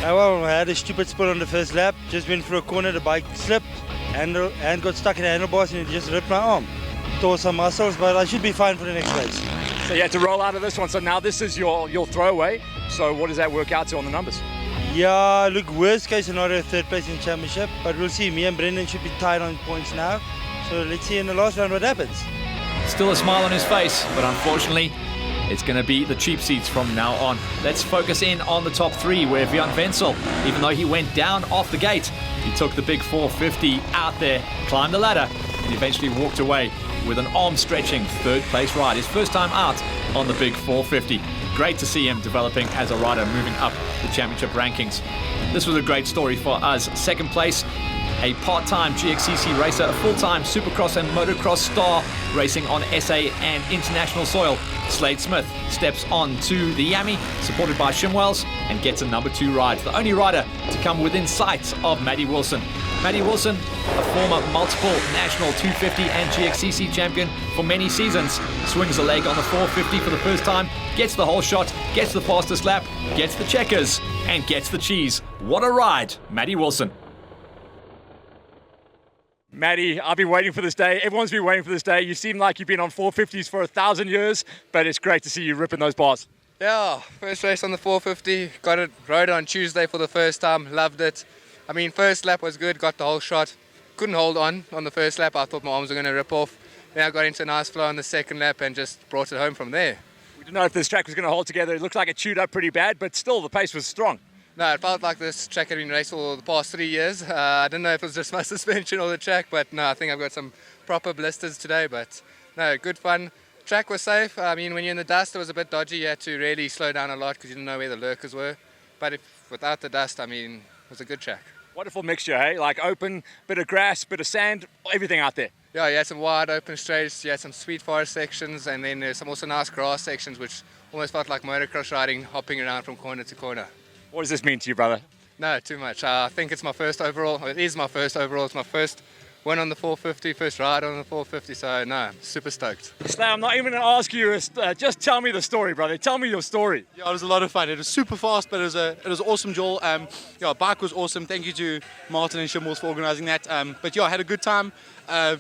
Speaker 7: Well, I had a stupid spot on the first lap. Just went for a corner, the bike slipped and got stuck in the handlebars and it just ripped my arm. Tore some muscles, but I should be fine for the next race.
Speaker 12: So you had to roll out of this one. So now this is your throwaway. So what does that work out to on the numbers?
Speaker 7: Yeah, look, worst case scenario, 3rd place in championship, but we'll see. Me and Brendan should be tied on points now. So let's see in the last round what happens.
Speaker 1: Still a smile on his face, but unfortunately, it's going to be the cheap seats from now on. Let's focus in on the top 3, where Björn Wenzel, even though he went down off the gate, he took the big 450 out there, climbed the ladder, and eventually walked away with an arm-stretching 3rd place ride. His first time out on the big 450. Great to see him developing as a rider, moving up the championship rankings. This was a great story for us. 2nd place, a part-time GXCC racer, a full-time supercross and motocross star racing on SA and international soil. Slade Smith steps on to the Yami, supported by Shimwells, and gets a number 2 ride. The only rider to come within sight of Maddie Wilson. Maddie Wilson, a former multiple national 250 and GXCC champion for many seasons, swings a leg on the 450 for the first time, gets the whole shot, gets the fastest lap, gets the checkers, and gets the cheese. What a ride, Maddie Wilson.
Speaker 12: Maddie, I've been waiting for this day. Everyone's been waiting for this day. You seem like you've been on 450s for 1,000 years, but it's great to see you ripping those bars.
Speaker 10: Yeah, first race on the 450. Got it, rode on Tuesday for the first time. Loved it. I mean, first lap was good. Got the whole shot. Couldn't hold on the first lap. I thought my arms were going to rip off. Then I got into a nice flow on the 2nd lap and just brought it home from there.
Speaker 12: We didn't know if this track was going to hold together. It looked like it chewed up pretty bad, but still the pace was strong.
Speaker 10: No, it felt like this track had been raced for the past 3 years. I didn't know if it was just my suspension or the track, but no, I think I've got some proper blisters today. But no, good fun. Track was safe. I mean, when you're in the dust, it was a bit dodgy. You had to really slow down a lot because you didn't know where the lurkers were. But without the dust, I mean, it was a good track.
Speaker 12: Wonderful mixture, hey? Like open, bit of grass, bit of sand, everything out there.
Speaker 10: Yeah, you had some wide open straights, you had some sweet forest sections, and then there's some also nice grass sections, which almost felt like motocross riding, hopping around from corner to corner.
Speaker 12: What does this mean to you, brother?
Speaker 10: No, too much. I think it's my first overall. It is my first overall. It's my first win on the 450, first ride on the 450, so no, I'm super stoked.
Speaker 12: Slay, I'm not even going to ask you, just tell me the story, brother. Tell me your story.
Speaker 14: Yeah, it was a lot of fun. It was super fast, but it was awesome, Joel. Yeah, bike was awesome. Thank you to Martin and Shimwells for organising that. But yeah, I had a good time.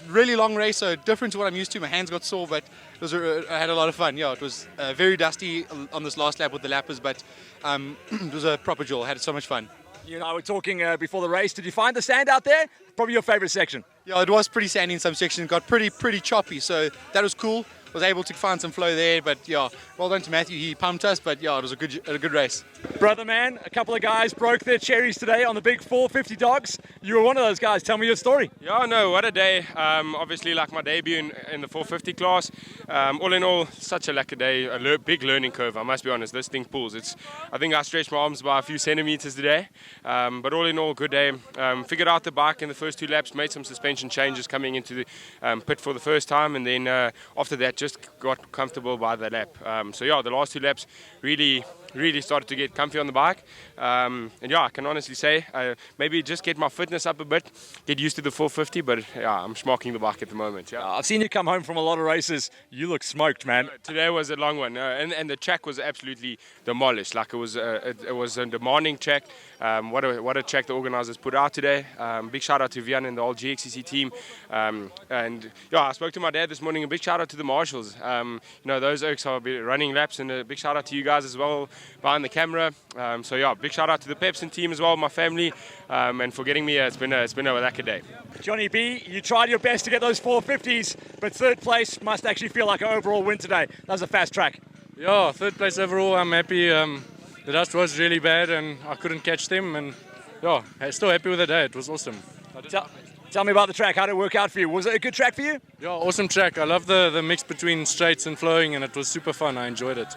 Speaker 14: Really long race, so different to what I'm used to. My hands got sore, but I had a lot of fun. Yeah, it was very dusty on this last lap with the lappers, but it was a proper Joel. I had so much fun.
Speaker 12: You and I were talking before the race. Did you find the sand out there? Probably your favourite section.
Speaker 14: Yeah, it was pretty sandy in some sections. Got pretty choppy, so that was cool. Was able to find some flow there, but yeah, well done to Matthew. He pumped us, but yeah, it was a good race.
Speaker 12: Brother man, a couple of guys broke their cherries today on the big 450 dogs. You were one of those guys. Tell me your story.
Speaker 23: Yeah, no, what a day. Obviously, like my debut in the 450 class. All in all, such a lucky day. A big learning curve, I must be honest. This thing pulls. I think I stretched my arms by a few centimeters today. But all in all, good day. Figured out the bike in the first 2 laps, made some suspension changes coming into the pit for the first time, and then after that, just got comfortable by the lap. So yeah, the last 2 laps really started to get comfy on the bike. And yeah, I can honestly say maybe just get my fitness up a bit, get used to the 450, but yeah, I'm schmocking the bike at the moment. Yeah.
Speaker 12: I've seen you come home from a lot of races. You look smoked, man.
Speaker 23: Today was a long one, and the track was absolutely demolished. Like it was a demanding track. What a track the organisers put out today. Big shout out to Vian and the whole GXCC team. And yeah, I spoke to my dad this morning. A big shout out to the marshals. Those oaks are running laps, and a big shout out to you guys as well. behind the camera. So yeah, big shout out to the Pepsin team as well, my family, and for getting me here. It's been a lekker day.
Speaker 12: Johnny B, you tried your best to get those 450s, but third place must actually feel like an overall win today. That was a fast track.
Speaker 8: Yeah, third place overall. I'm happy. The dust was really bad and I couldn't catch them, and yeah, I'm still happy with the day. It was awesome.
Speaker 12: Tell me about the track. How did it work out for you? Was it a good track for you?
Speaker 8: Yeah, awesome track. I love the mix between straights and flowing, and it was super fun. I enjoyed it.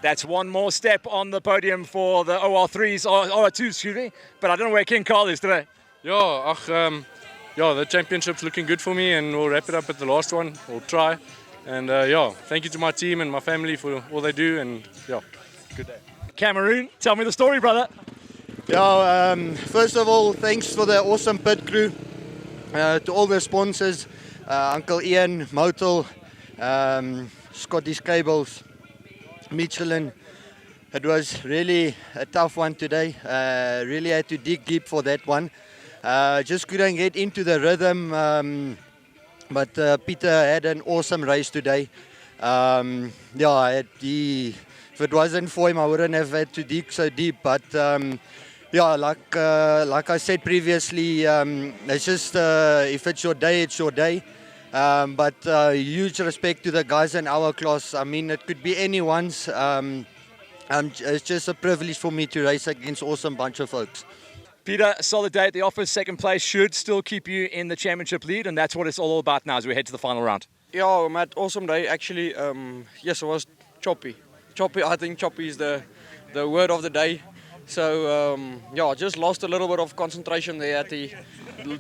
Speaker 12: That's one more step on the podium for the OR3s, or OR2s, excuse me. But I don't know where King Carl is today.
Speaker 8: Yeah, the championship's looking good for me, and we'll wrap it up at the last one. We'll try. And yeah, thank you to my team and my family for all they do, and yeah, good day.
Speaker 12: Cameroon, tell me the story, brother.
Speaker 11: Yeah, first of all, thanks for the awesome pit crew. To all the sponsors, Uncle Ian, Motel, Scottish Cables, Michelin. It was really a tough one today. Really had to dig deep for that one. Just couldn't get into the rhythm. But Peter had an awesome race today. If it wasn't for him, I wouldn't have had to dig so deep. But like I said previously, it's just if it's your day, it's your day. But huge respect to the guys in our class. I mean, it could be anyone's. It's just a privilege for me to race against an awesome bunch of folks.
Speaker 12: Peter, a solid day at the office. Second place should still keep you in the championship lead, and that's what it's all about now as we head to the final round.
Speaker 20: Yeah, Matt, awesome day. Actually, yes, it was choppy. I think choppy is the word of the day. So, just lost a little bit of concentration there at the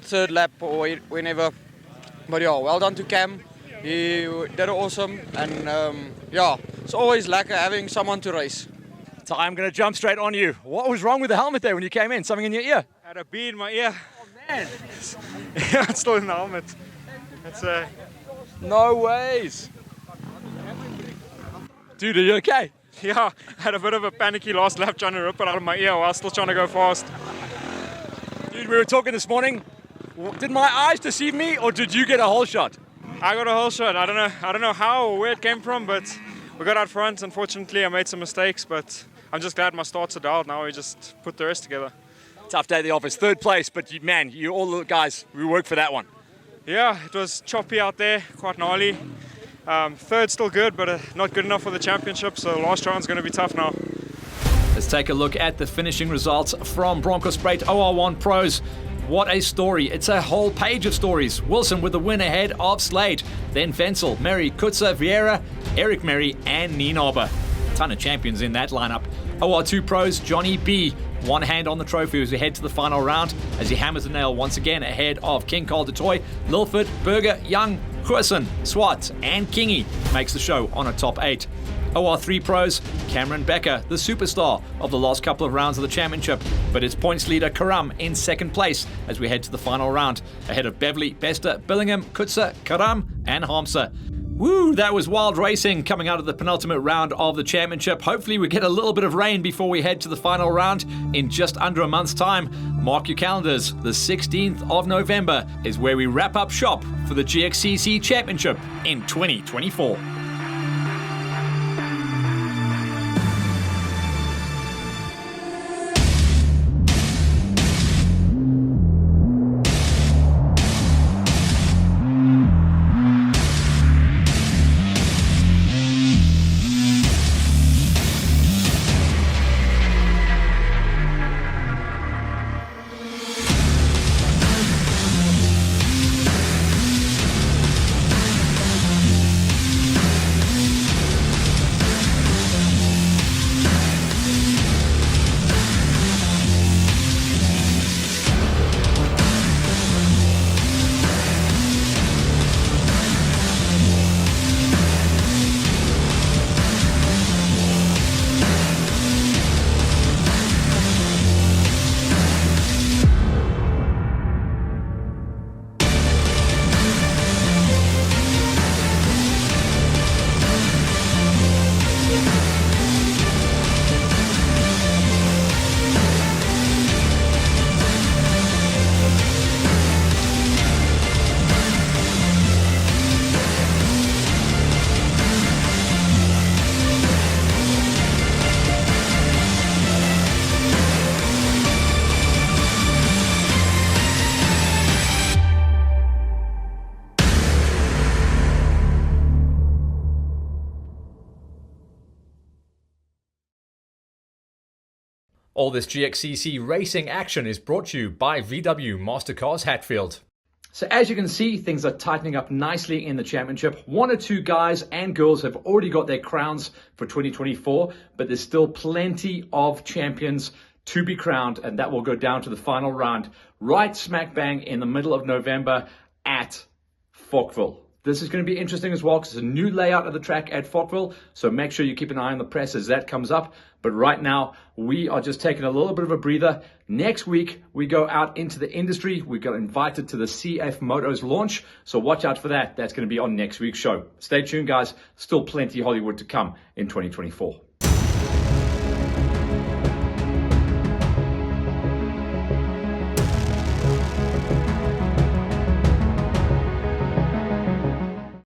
Speaker 20: third lap or whenever. But yeah, well done to Cam. He did it awesome. And it's always lekker having someone to race.
Speaker 12: So I'm going to jump straight on you. What was wrong with the helmet there when you came in? Something in your ear?
Speaker 19: I had a bee in my ear.
Speaker 12: Oh, man.
Speaker 19: Yeah, it's still in the helmet. It's
Speaker 12: No ways. Dude, are you okay?
Speaker 19: Yeah, I had a bit of a panicky last lap trying to rip it out of my ear while still trying to go fast.
Speaker 12: Dude, we were talking this morning. Did my eyes deceive me, or did you get a whole shot?
Speaker 19: I got a whole shot. I don't know how or where it came from, but we got out front. Unfortunately, I made some mistakes, but I'm just glad my starts are dialed. Now we just put the rest together.
Speaker 12: Tough day at the office. Third place, but you all the guys, we worked for that one.
Speaker 19: Yeah, it was choppy out there, quite gnarly. Third still good, but not good enough for the championship, so last round's going to be tough now.
Speaker 1: Let's take a look at the finishing results from Bronkhorstspruit OR1 Pros. What a story. It's a whole page of stories. Wilson with the win ahead of Slade. Then Wenzel, Merry, Kutzer, Vieira, Eric Merry, and Nienober. Ton of champions in that lineup. OR2 Pros, Johnny B. One hand on the trophy as we head to the final round as he hammers the nail once again ahead of King Carl de Toy, Lilford, Berger, Young, Goosen, Swart, and Kingy makes the show on a top 8. OR3 Pros, Cameron Becker, the superstar of the last couple of rounds of the championship, but it's points leader Karam in second place as we head to the final round, ahead of Beverly, Bester, Billingham, Kutzer, Karam, and Hamza. Woo, that was wild racing coming out of the penultimate round of the championship. Hopefully we get a little bit of rain before we head to the final round in just under a month's time. Mark your calendars, the 16th of November is where we wrap up shop for the GXCC Championship in 2024. All this GXCC racing action is brought to you by VW Mastercars Hatfield. So as you can see, things are tightening up nicely in the championship. 1 or 2 guys and girls have already got their crowns for 2024, but there's still plenty of champions to be crowned, and that will go down to the final round right smack bang in the middle of November at Falkville. This is going to be interesting as well because it's a new layout of the track at Falkville, so make sure you keep an eye on the press as that comes up. But right now, we are just taking a little bit of a breather. Next week, we go out into the industry. We got invited to the CF Motos launch, so watch out for that. That's going to be on next week's show. Stay tuned, guys. Still plenty Hollywood to come in 2024.